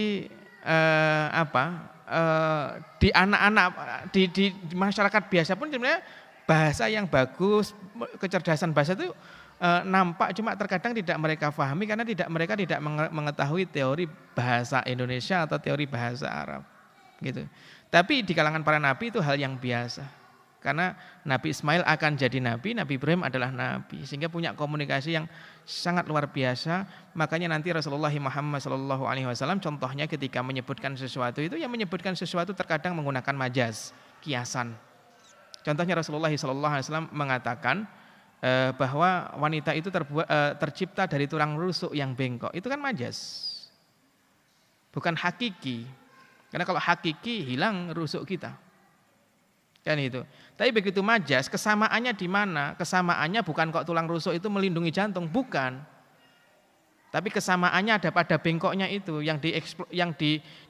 anak-anak di masyarakat biasa pun sebenarnya bahasa yang bagus, kecerdasan bahasa itu nampak, cuma terkadang tidak mereka pahami karena mereka tidak mengetahui teori bahasa Indonesia atau teori bahasa Arab, gitu. Tapi di kalangan para nabi itu hal yang biasa, karena Nabi Ismail akan jadi nabi, Nabi Ibrahim adalah nabi, sehingga punya komunikasi yang sangat luar biasa. Makanya nanti Rasulullah Muhammad SAW contohnya ketika menyebutkan sesuatu itu, yang menyebutkan sesuatu terkadang menggunakan majaz, kiasan. Contohnya Rasulullah SAW mengatakan bahwa wanita itu tercipta dari tulang rusuk yang bengkok. Itu kan majaz, bukan hakiki. Karena kalau hakiki hilang rusuk kita, kan itu. Tapi begitu majaz, kesamaannya di mana? Kesamaannya bukan kok tulang rusuk itu melindungi jantung, bukan. Tapi kesamaannya ada pada bengkoknya itu, yang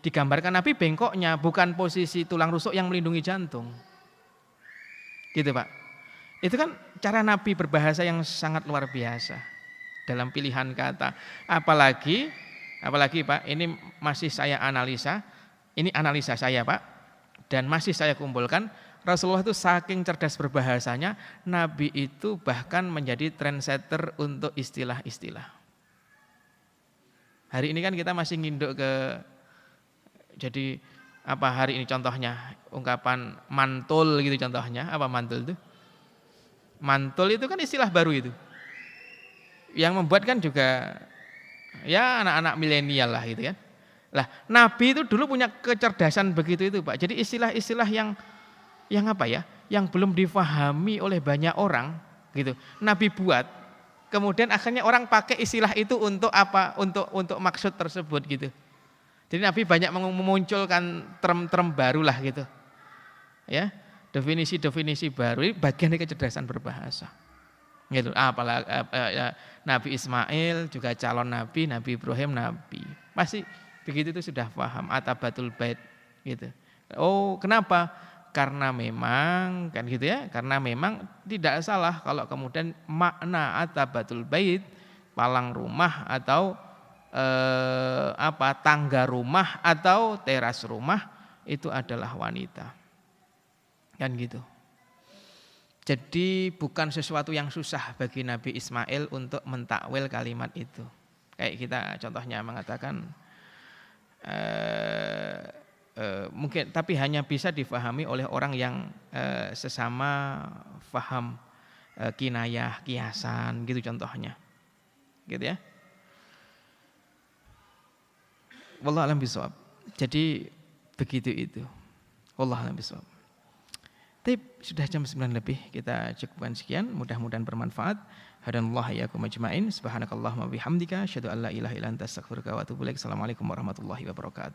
digambarkan Nabi bengkoknya, bukan posisi tulang rusuk yang melindungi jantung. Gitu, Pak. Itu kan cara Nabi berbahasa yang sangat luar biasa dalam pilihan kata. Apalagi Pak, ini masih saya analisa, ini analisa saya, Pak, dan masih saya kumpulkan. Rasulullah itu saking cerdas berbahasanya, Nabi itu bahkan menjadi trendsetter untuk istilah-istilah. Hari ini kan kita masih nginduk jadi apa hari ini contohnya, ungkapan mantul gitu contohnya, apa mantul itu? Mantul itu kan istilah baru itu. Yang membuat kan juga ya anak-anak milenial lah gitu kan. Lah, Nabi itu dulu punya kecerdasan begitu itu, Pak. Jadi istilah-istilah yang apa ya? Yang belum difahami oleh banyak orang gitu. Nabi buat, kemudian akhirnya orang pakai istilah itu untuk apa? Untuk maksud tersebut gitu. Jadi Nabi banyak memunculkan term-term baru lah gitu. Ya, definisi-definisi baru, ini bagian dari kecerdasan berbahasa. Gitu. Apalagi Nabi Ismail juga calon nabi, Nabi Ibrahim nabi. Pasti begitu itu sudah paham atabatul bait gitu. Oh, kenapa? Karena memang kan gitu ya, karena memang tidak salah kalau kemudian makna atabatul bait, palang rumah atau tangga rumah atau teras rumah itu adalah wanita. Kan gitu. Jadi bukan sesuatu yang susah bagi Nabi Ismail untuk mentakwil kalimat itu. Kayak kita contohnya mengatakan mungkin, tapi hanya bisa difahami oleh orang yang sesama faham kinayah, kiasan gitu contohnya. Gitu ya. Wallahu a'lam bishawab. Jadi begitu itu. Wallahu a'lam bishawab. Sudah jam 9 lebih, kita cukupkan sekian, mudah-mudahan bermanfaat. Hadanallahu iyyakum ajmain. Subhanakallahumma bihamdika asyhadu an la ilaha illa anta astaghfiruka wa atubu ilaik. Assalamualaikum warahmatullahi wabarakatuh.